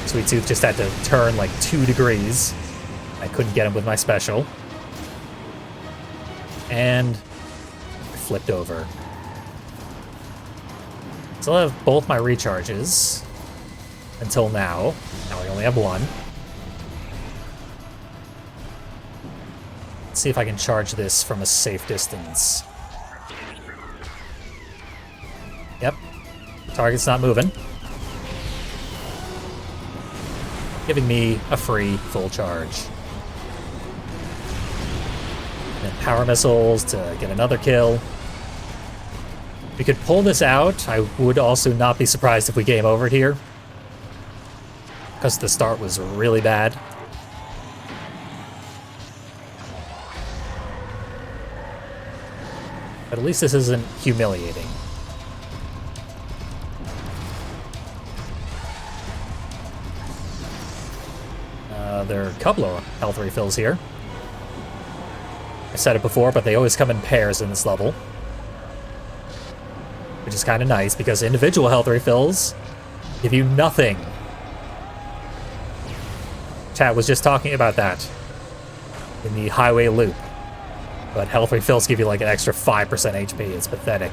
Sweet Tooth just had to turn like 2 degrees. I couldn't get him with my special. And flipped over. So I'll have both my recharges until now. Now I only have one. Let's see if I can charge this from a safe distance. Yep. Target's not moving. Giving me a free full charge. And then power missiles to get another kill. If we could pull this out, I would also not be surprised if we game over here. Because the start was really bad. But at least this isn't humiliating. There are a couple of health refills here. I said it before, but they always come in pairs in this level. Which is kind of nice, because individual health refills give you nothing. Chat was just talking about that in the highway loop. But health refills give you like an extra 5% HP. It's pathetic.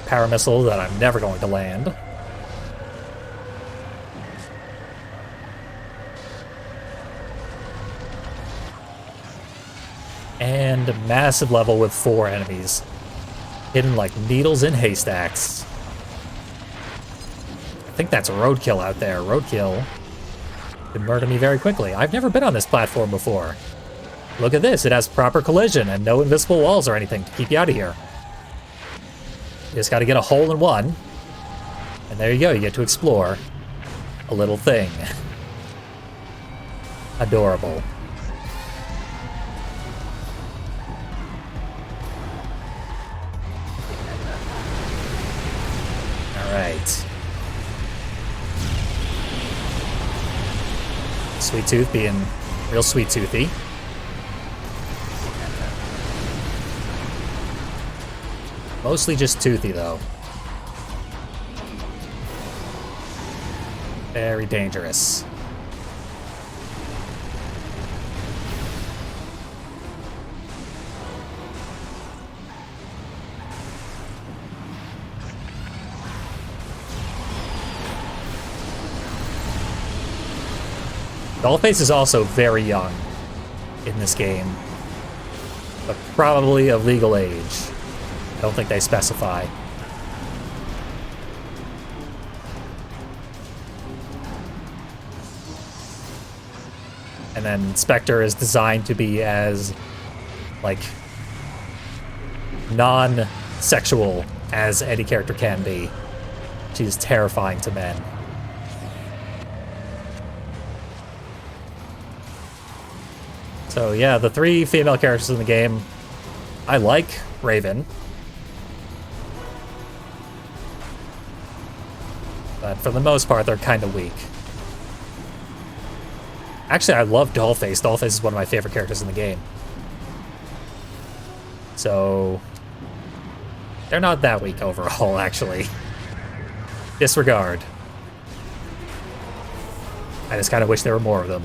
Power missile that I'm never going to land. And a massive level with 4 enemies. Hidden like needles in haystacks. I think that's roadkill out there. Roadkill could murder me very quickly. I've never been on this platform before. Look at this. It has proper collision and no invisible walls or anything to keep you out of here. You just got to get a hole in one. And there you go. You get to explore a little thing. Adorable. Alright. Sweet Tooth being real sweet toothy. Mostly just toothy, though. Very dangerous. Dollface is also very young in this game, but probably of legal age. I don't think they specify. And then Spectre is designed to be as, like, non-sexual as any character can be. She is terrifying to men. So yeah, the 3 female characters in the game, I like Raven. But for the most part, they're kind of weak. Actually, I love Dollface. Dollface is one of my favorite characters in the game. So they're not that weak overall, actually. Disregard. I just kind of wish there were more of them.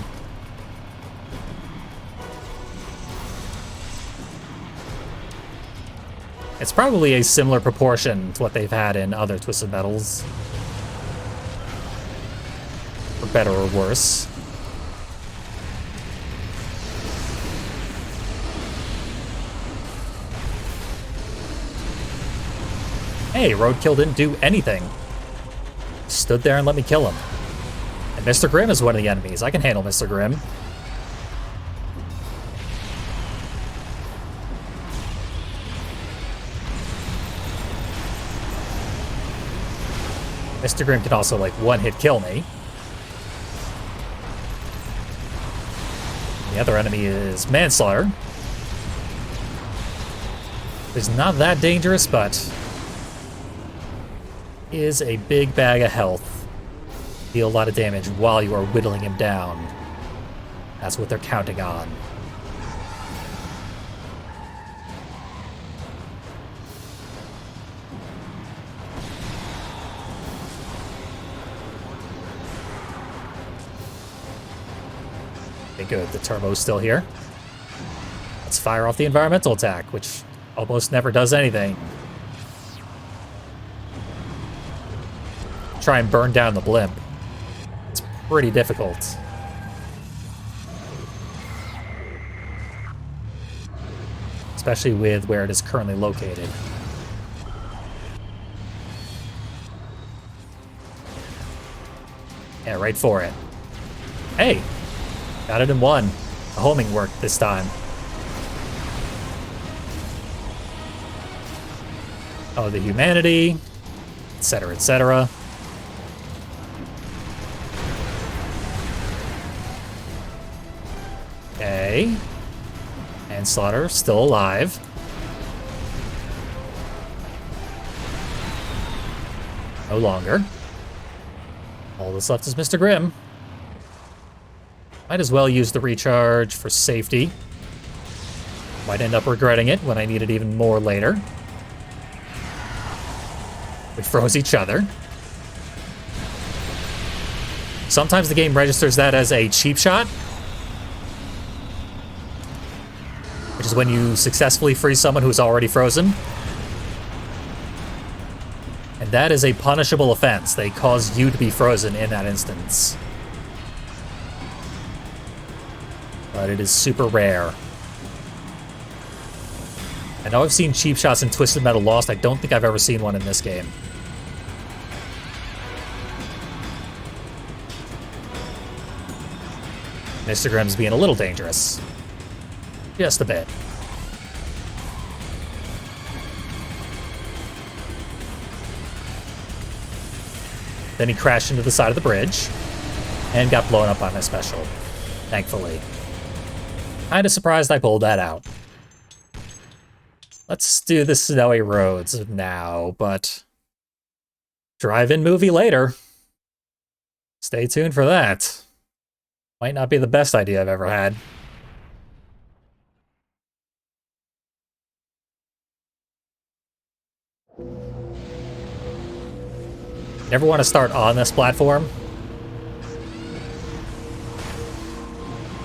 It's probably a similar proportion to what they've had in other Twisted Metals. For better or worse. Hey, Roadkill didn't do anything. Stood there and let me kill him. And Mr. Grimm is one of the enemies. I can handle Mr. Grimm. Mr. Grimm can also, like, one-hit kill me. The other enemy is Manslaughter. He's not that dangerous, but is a big bag of health. Deal a lot of damage while you are whittling him down. That's what they're counting on. Okay, good. The turbo's still here. Let's fire off the environmental attack, which almost never does anything. try and burn down the blimp. It's pretty difficult. Especially with where it is currently located. Yeah, right for it. Hey! Got it in one. The homing worked this time. Oh, the humanity, etc., etc. Okay. Manslaughter, still alive. No longer. All that's left is Mr. Grimm. Might as well use the recharge for safety. Might end up regretting it when I need it even more later. We froze each other. Sometimes the game registers that as a cheap shot, which is when you successfully freeze someone who's already frozen. And that is a punishable offense. They cause you to be frozen in that instance. But it is super rare. I know I've seen cheap shots in Twisted Metal Lost. I don't think I've ever seen one in this game. Mr. Grimm's being a little dangerous. Just a bit. Then he crashed into the side of the bridge and got blown up by my special, thankfully. Kinda surprised I pulled that out. Let's do the snowy roads now, but drive-in movie later. Stay tuned for that. Might not be the best idea I've ever had. Never want to start on this platform,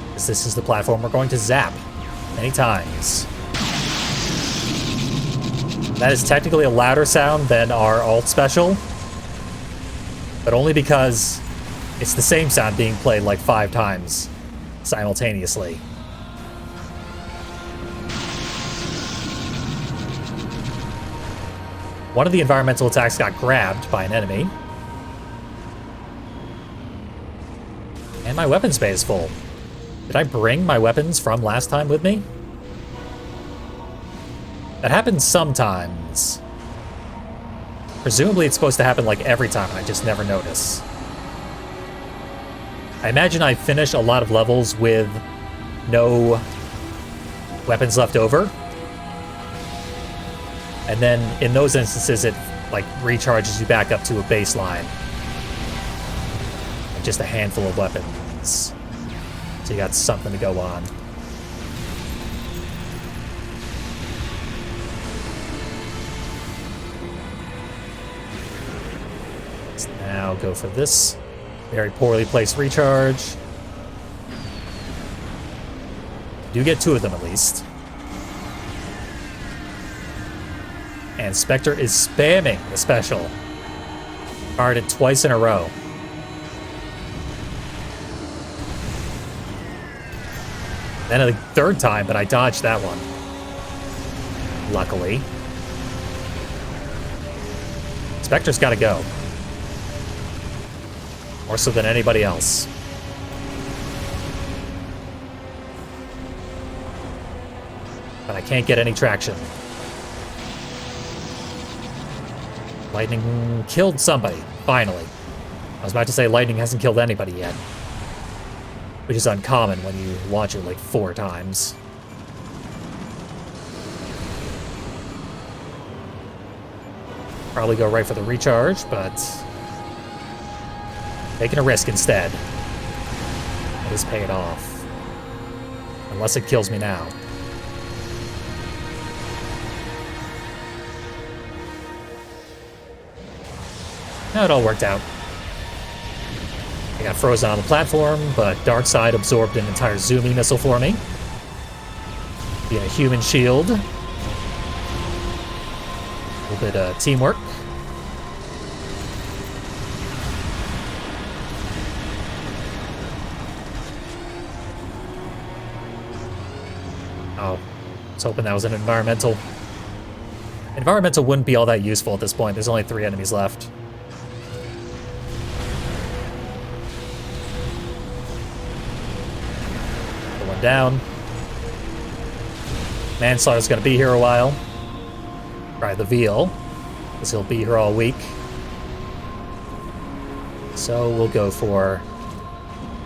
because this is the platform we're going to zap many times. That is technically a louder sound than our alt special, but only because it's the same sound being played like 5 times simultaneously. One of the environmental attacks got grabbed by an enemy. And my weapons bay is full. Did I bring my weapons from last time with me? That happens sometimes. Presumably it's supposed to happen like every time, and I just never notice. I imagine I finish a lot of levels with no weapons left over. And then in those instances, it like recharges you back up to a baseline. And just a handful of weapons. So you got something to go on. Let's now go for this very poorly placed recharge. Do get 2 of them at least. And Spectre is spamming the special. Fired it twice in a row. Then a 3rd time, but I dodged that one. Luckily. Spectre's gotta go. More so than anybody else. But I can't get any traction. Lightning killed somebody, finally. I was about to say lightning hasn't killed anybody yet. Which is uncommon when you launch it like 4 times. Probably go right for the recharge, but taking a risk instead. It is paying off. Unless it kills me now. No, it all worked out. I got frozen on the platform, but Darkseid absorbed an entire Zoomy missile for me. Being a human shield. A little bit of teamwork. Oh, I was hoping that was an environmental. Environmental wouldn't be all that useful at this point. There's only 3 enemies left. Put one down. Manslaughter's gonna be here a while. Try the veal, because he'll be here all week. So we'll go for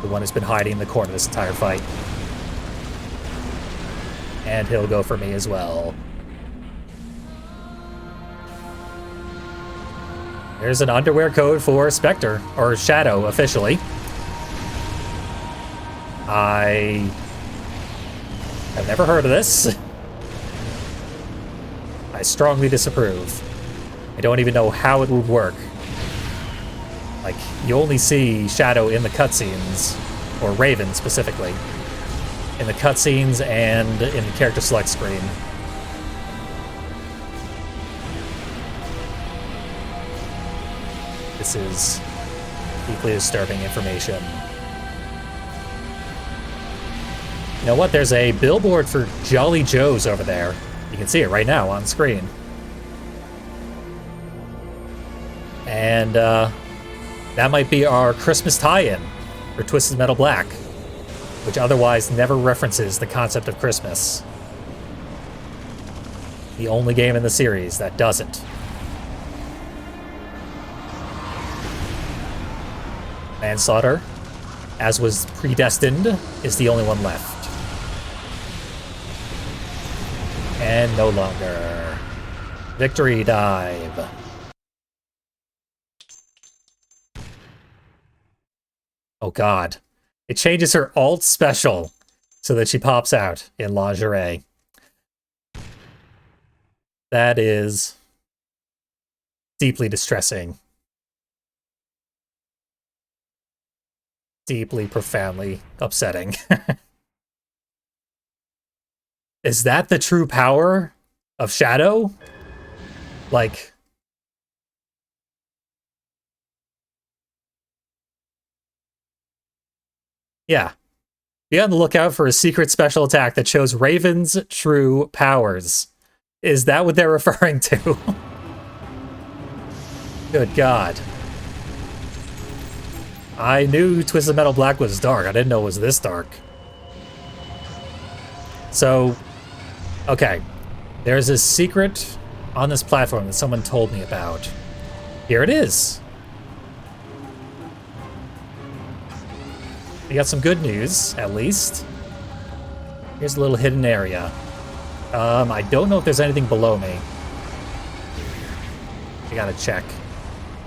the one who's been hiding in the corner this entire fight. And he'll go for me as well. There's an underwear code for Spectre, or Shadow, officially. I have never heard of this. I strongly disapprove. I don't even know how it would work. Like, you only see Shadow in the cutscenes, or Raven specifically, in the cutscenes and in the character select screen. This is deeply disturbing information. You know what? There's a billboard for Jolly Joe's over there. You can see it right now on screen. And that might be our Christmas tie-in for Twisted Metal Black, which otherwise never references the concept of Christmas. The only game in the series that doesn't. Manslaughter, as was predestined, is the only one left. And no longer. Victory dive. Oh god. It changes her alt special so that she pops out in lingerie. That is deeply distressing. Deeply, profoundly upsetting. Is that the true power of Shadow? Like... Yeah. Be on the lookout for a secret special attack that shows Raven's true powers. Is that what they're referring to? Good God. I knew Twisted Metal Black was dark. I didn't know it was this dark. So, okay. There's a secret on this platform that someone told me about. Here it is. We got some good news, at least. Here's a little hidden area. I don't know if there's anything below me. I gotta check.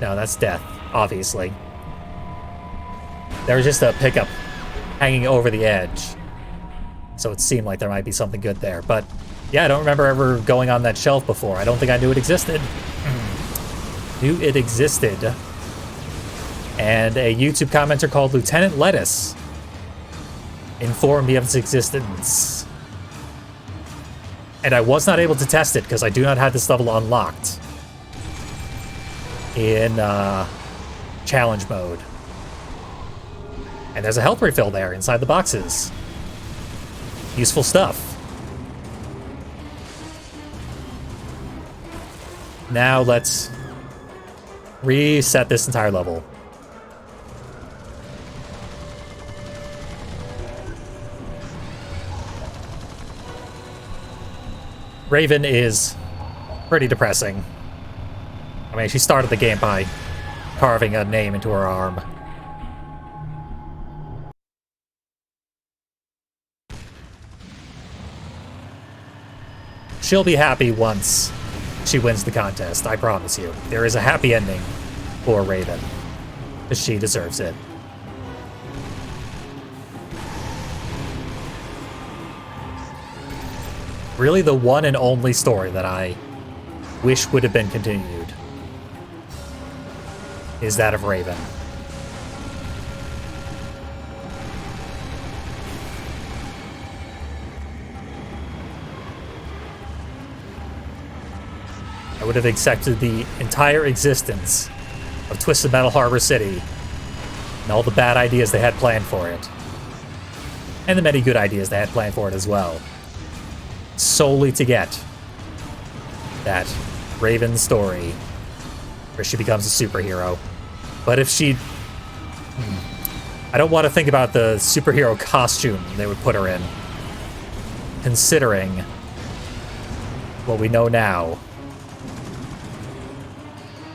No, that's death, obviously. There was just a pickup hanging over the edge. So it seemed like there might be something good there. But yeah, I don't remember ever going on that shelf before. I don't think I knew it existed. Knew it existed. And a YouTube commenter called Lieutenant Lettuce informed me of its existence. And I was not able to test it because I do not have this level unlocked in challenge mode. And there's a health refill there inside the boxes. Useful stuff. Now let's reset this entire level. Raven is pretty depressing. I mean, she started the game by carving a name into her arm. She'll be happy once she wins the contest, I promise you. There is a happy ending for Raven, because she deserves it. Really the one and only story that I wish would have been continued is that of Raven. I would have accepted the entire existence of Twisted Metal Harbor City and all the bad ideas they had planned for it. And the many good ideas they had planned for it as well. solely to get that Raven story where she becomes a superhero. But if she... I don't want to think about the superhero costume they would put her in, considering what we know now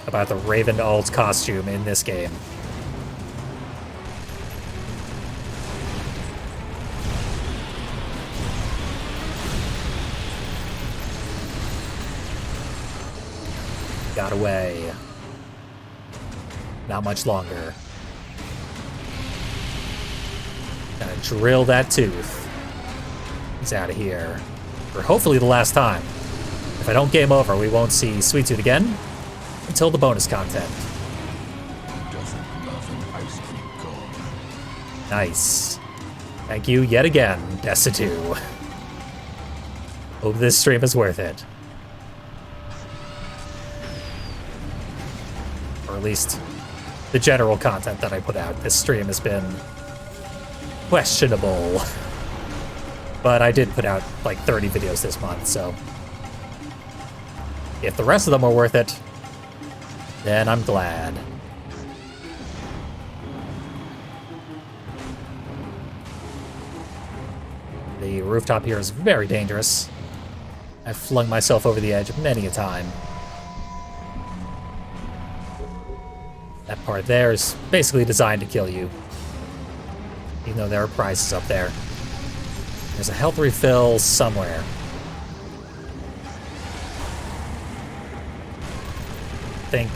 about the Raven alt costume in this game. Got away. Not much longer. Gotta drill that tooth. He's out of here. For hopefully the last time. If I don't game over, we won't see Sweet Tooth again until the bonus content. Who doesn't love an ice cream cone? Nice. Thank you yet again, Desitu. Hope this stream is worth it. Or at least the general content that I put out. This stream has been questionable. But I did put out like 30 videos this month, so if the rest of them are worth it, then I'm glad. The rooftop here is very dangerous. I've flung myself over the edge many a time. That part there is basically designed to kill you, even though there are prizes up there. There's a health refill somewhere.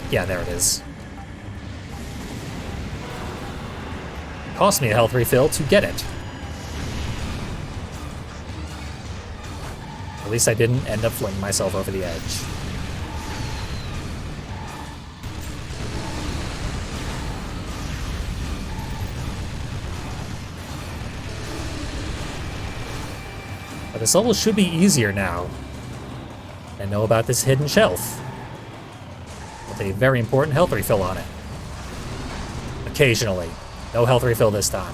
Yeah, there it is. Cost me a health refill to get it. At least I didn't end up flinging myself over the edge. But this level should be easier now. I know about this hidden shelf with a very important health refill on it. Occasionally. No health refill this time.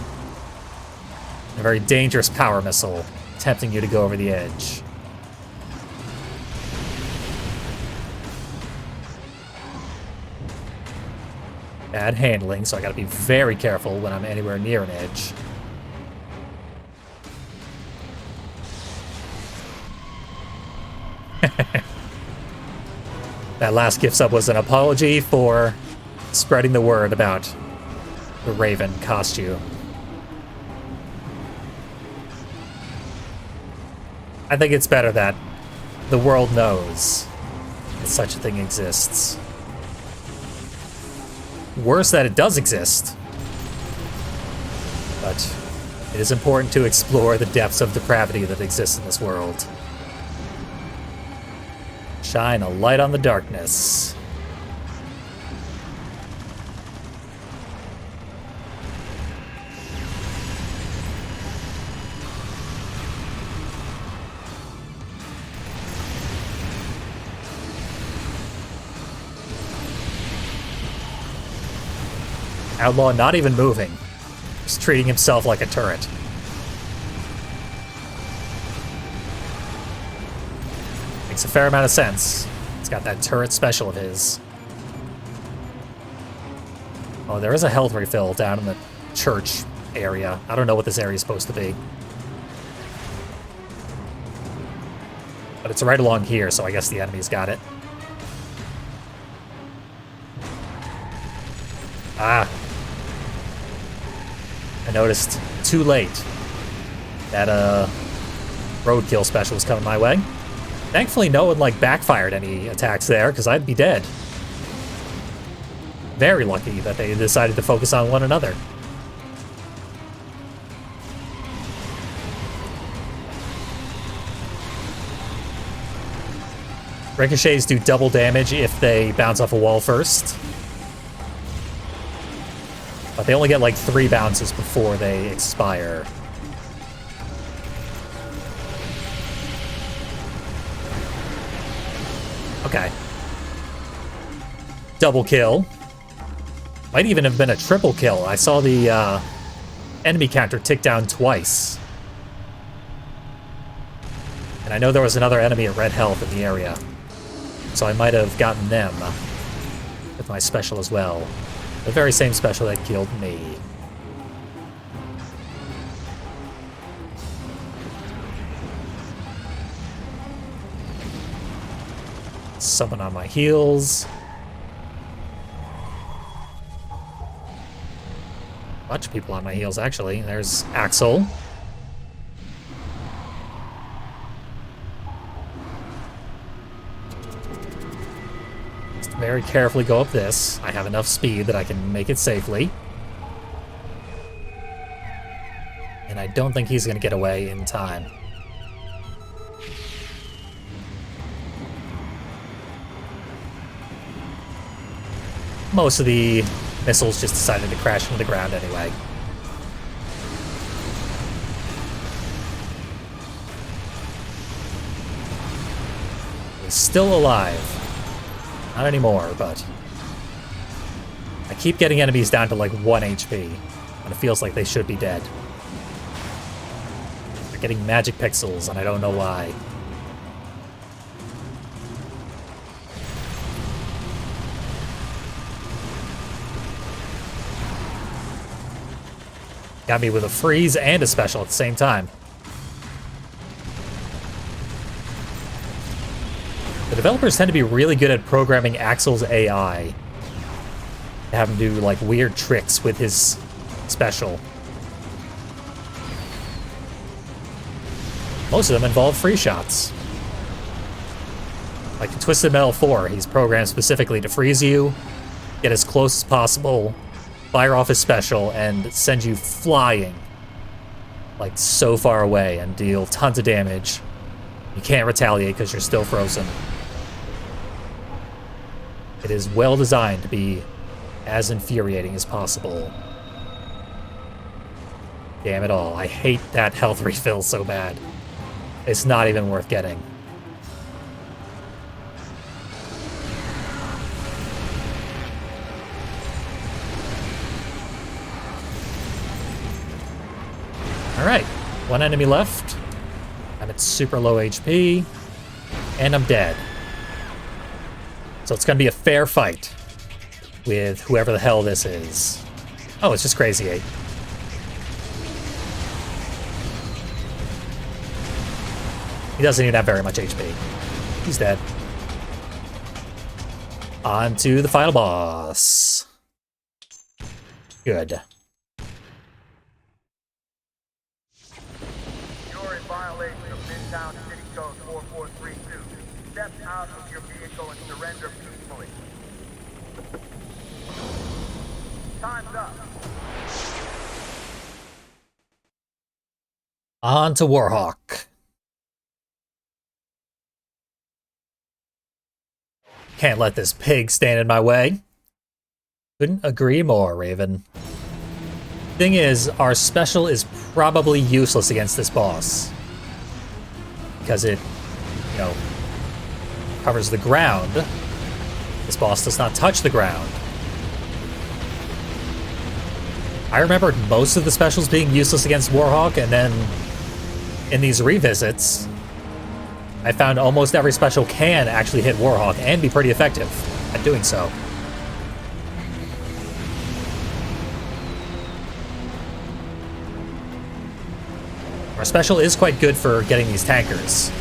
A very dangerous power missile tempting you to go over the edge. Bad handling, so I gotta be very careful when I'm anywhere near an edge. That last gift sub was an apology for spreading the word about the Raven costume. I think it's better that the world knows that such a thing exists. Worse that it does exist. But it is important to explore the depths of depravity that exists in this world. Shine a light on the darkness. Outlaw not even moving. Just treating himself like a turret. Makes a fair amount of sense. He's got that turret special of his. Oh, there is a health refill down in the church area. I don't know what this area is supposed to be. But it's right along here, so I guess the enemy's got it. Ah. I noticed too late that roadkill special was coming my way. Thankfully, no one backfired any attacks there, because I'd be dead. Very lucky that they decided to focus on one another. Ricochets do double damage if they bounce off a wall first. But they only get 3 bounces before they expire. Okay. Double kill. Might even have been a triple kill. I saw the enemy counter tick down twice. And And I know there was another enemy at red health in the area, so I might have gotten them with my special as well. The very same special that killed me. Someone on my heels. Bunch of people on my heels, actually. There's Axel. Just very carefully go up this. I have enough speed that I can make it safely. And I don't think he's going to get away in time. Most of the missiles just decided to crash into the ground anyway. He's still alive. Not anymore, but I keep getting enemies down to like 1 HP, and it feels like they should be dead. They're getting magic pixels, and I don't know why. Got me with a freeze and a special at the same time. The developers tend to be really good at programming Axel's AI. They have him do like weird tricks with his special. Most of them involve free shots. Like in Twisted Metal 4, he's programmed specifically to freeze you, get as close as possible, fire off his special, and send you flying, like so far away, and deal tons of damage. You can't retaliate because you're still frozen. It is well designed to be as infuriating as possible. Damn it all. I hate that health refill so bad. It's not even worth getting. Alright, one enemy left. I'm at super low HP, and I'm dead. So it's gonna be a fair fight with whoever the hell this is. Oh, it's just Crazy 8. He doesn't even have very much HP. He's dead. On to the final boss. Good. Step out of your vehicle and surrender peacefully. Time's up. On to Warhawk. Can't let this pig stand in my way. Couldn't agree more, Raven. Thing is, our special is probably useless against this boss. Because it, you know, covers the ground. This boss does not touch the ground. I remembered most of the specials being useless against Warhawk, and then in these revisits, I found almost every special can actually hit Warhawk and be pretty effective at doing so. Our special is quite good for getting these tankers.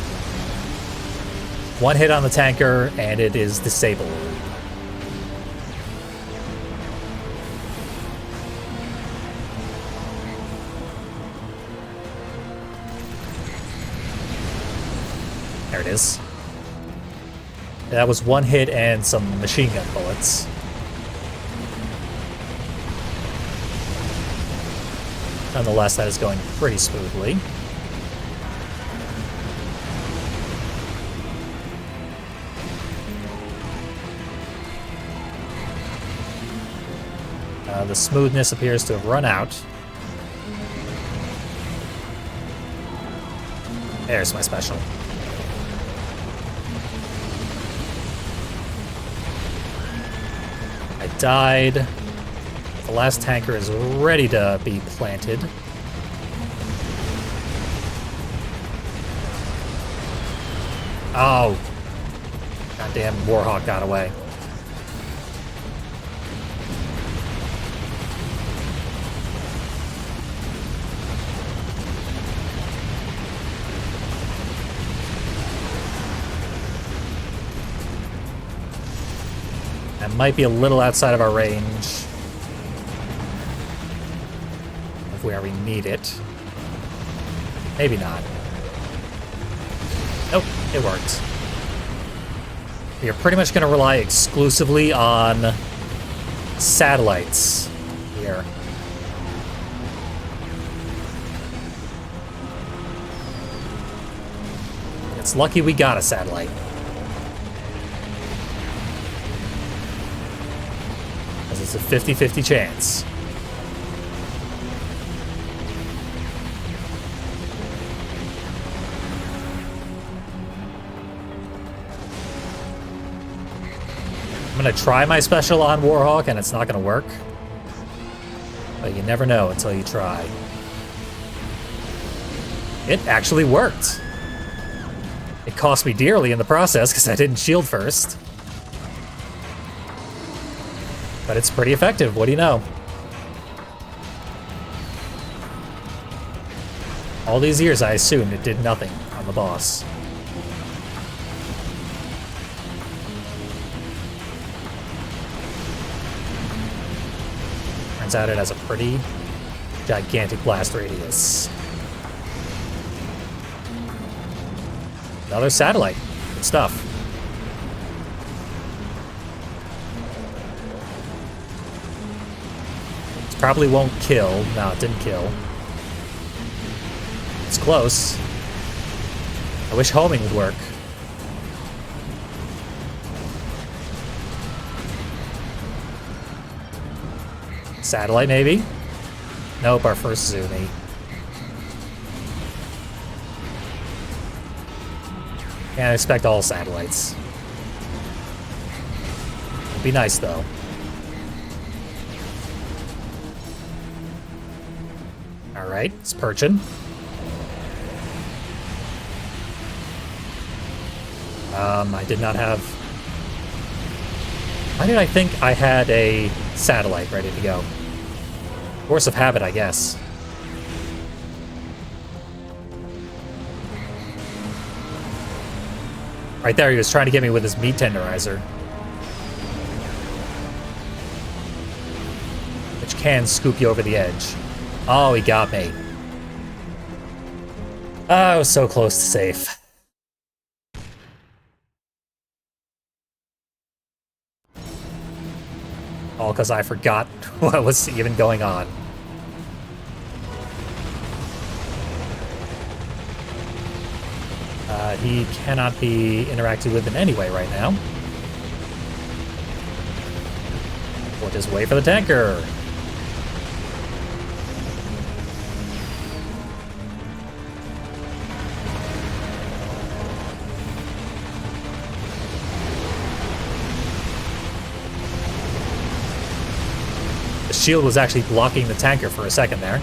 One hit on the tanker, and it is disabled. There it is. That was one hit and some machine gun bullets. Nonetheless, that is going pretty smoothly. The smoothness appears to have run out. There's my special. I died. The last tanker is ready to be planted. Oh. Goddamn Warhawk got away. That might be a little outside of our range of where we need it. Maybe not. Nope, it worked. We are pretty much going to rely exclusively on satellites here. It's lucky we got a satellite. Because it's a 50-50 chance. I'm gonna try my special on Warhawk and it's not gonna work. But you never know until you try. It actually worked. It cost me dearly in the process because I didn't shield first. But it's pretty effective, what do you know? All these years I assumed it did nothing on the boss. Turns out it has a pretty gigantic blast radius. Another satellite. Good stuff. This probably won't kill. No, it didn't kill. It's close. I wish homing would work. Satellite, maybe? Nope, our first Zuni. Can't expect all satellites. It'd be nice, though. Alright, it's perching. I did not have... Why did I think I had a satellite ready to go? Force of habit, I guess. Right there, he was trying to get me with his meat tenderizer. Which can scoop you over the edge. Oh, he got me. Oh, I was so close to safe. All because I forgot what was even going on. He cannot be interacted with in any way right now. We'll just wait for the tanker. The shield was actually blocking the tanker for a second there,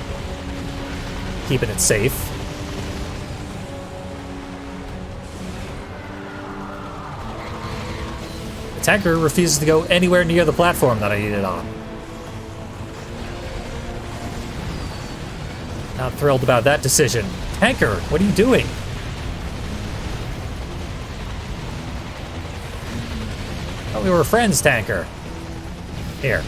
keeping it safe. The tanker refuses to go anywhere near the platform that I need it on. Not thrilled about that decision. Tanker, what are you doing? Thought we were friends, tanker. Here.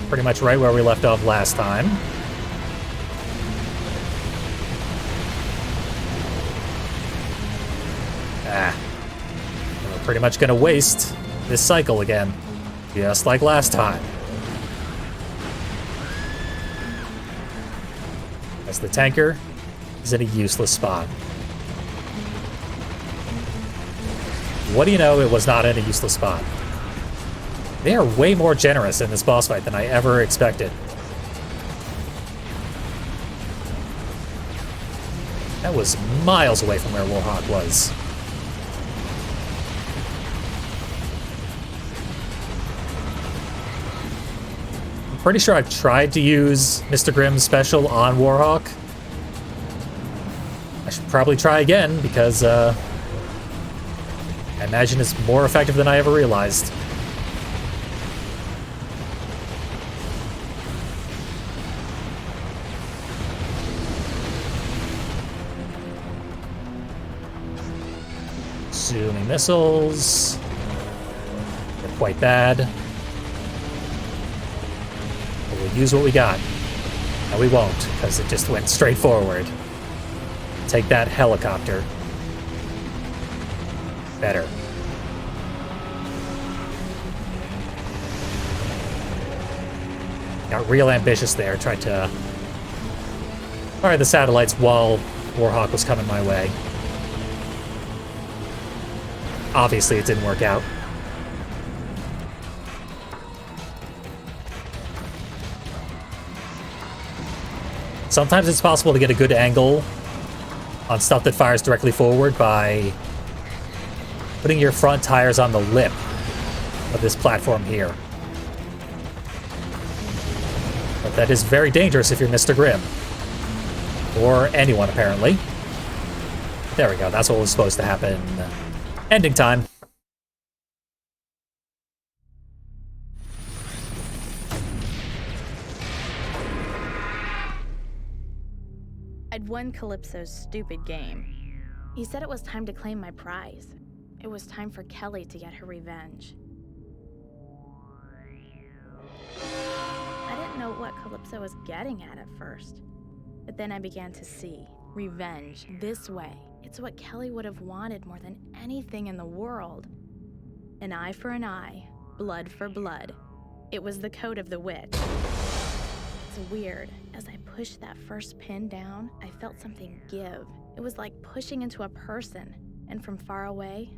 Pretty much right where we left off last time. We're pretty much gonna waste this cycle again, just like last time. As the tanker is in a useless spot. What do you know, it was not in a useless spot. They are way more generous in this boss fight than I ever expected. That was miles away from where Warhawk was. pretty sure I've tried to use Mr. Grimm's special on Warhawk. I should probably try again, because I imagine it's more effective than I ever realized. Zooming missiles. They're quite bad. But we'll use what we got. No, we won't, because it just went straight forward. Take that helicopter. Better. Got real ambitious there, tried to fire the satellites while Warhawk was coming my way. Obviously, it didn't work out. Sometimes it's possible to get a good angle on stuff that fires directly forward by putting your front tires on the lip of this platform here. But that is very dangerous if you're Mr. Grimm. Or anyone, apparently. There we go, that's what was supposed to happen. Ending time. I'd won Calypso's stupid game. He said it was time to claim my prize. It was time for Kelly to get her revenge. I didn't know what Calypso was getting at first. But then I began to see revenge this way. It's what Kelly would have wanted more than anything in the world. An eye for an eye, blood for blood. It was the code of the witch. It's weird. As I pushed that first pin down, I felt something give. It was like pushing into a person. And from far away,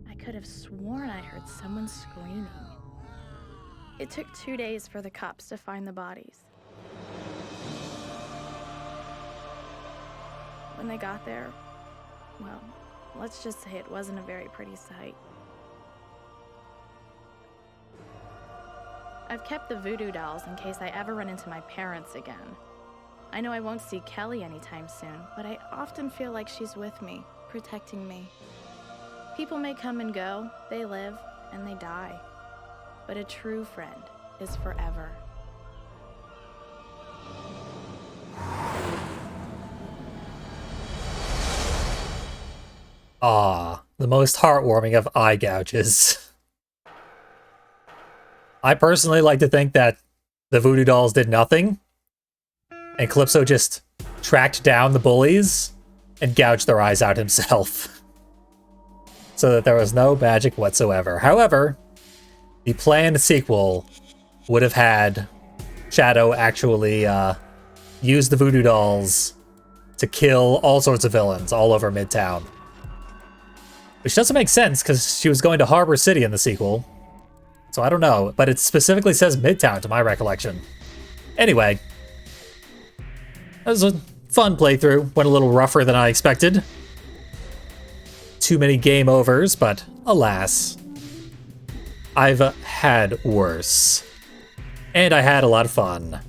I could have sworn I heard someone screaming. It took 2 days for the cops to find the bodies. When they got there, well, let's just say it wasn't a very pretty sight. I've kept the voodoo dolls in case I ever run into my parents again. I know I won't see Kelly anytime soon, but I often feel like she's with me, protecting me. People may come and go, they live and they die. But a true friend is forever. Ah, the most heartwarming of eye gouges. I personally like to think that the voodoo dolls did nothing, and Calypso just tracked down the bullies and gouged their eyes out himself. So that there was no magic whatsoever. However, the planned sequel would have had Shadow actually use the voodoo dolls to kill all sorts of villains all over Midtown. Which doesn't make sense, because she was going to Harbor City in the sequel. So I don't know, but it specifically says Midtown to my recollection. Anyway. That was a fun playthrough. Went a little rougher than I expected. Too many game overs, but alas. I've had worse. And I had a lot of fun.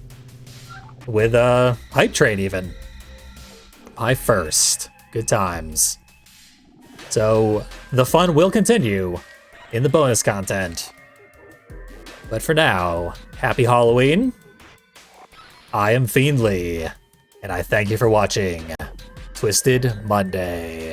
With a hype train even. I first. Good times. So, the fun will continue in the bonus content. But for now, happy Halloween. I am Fiendly, and I thank you for watching Twisted Monday.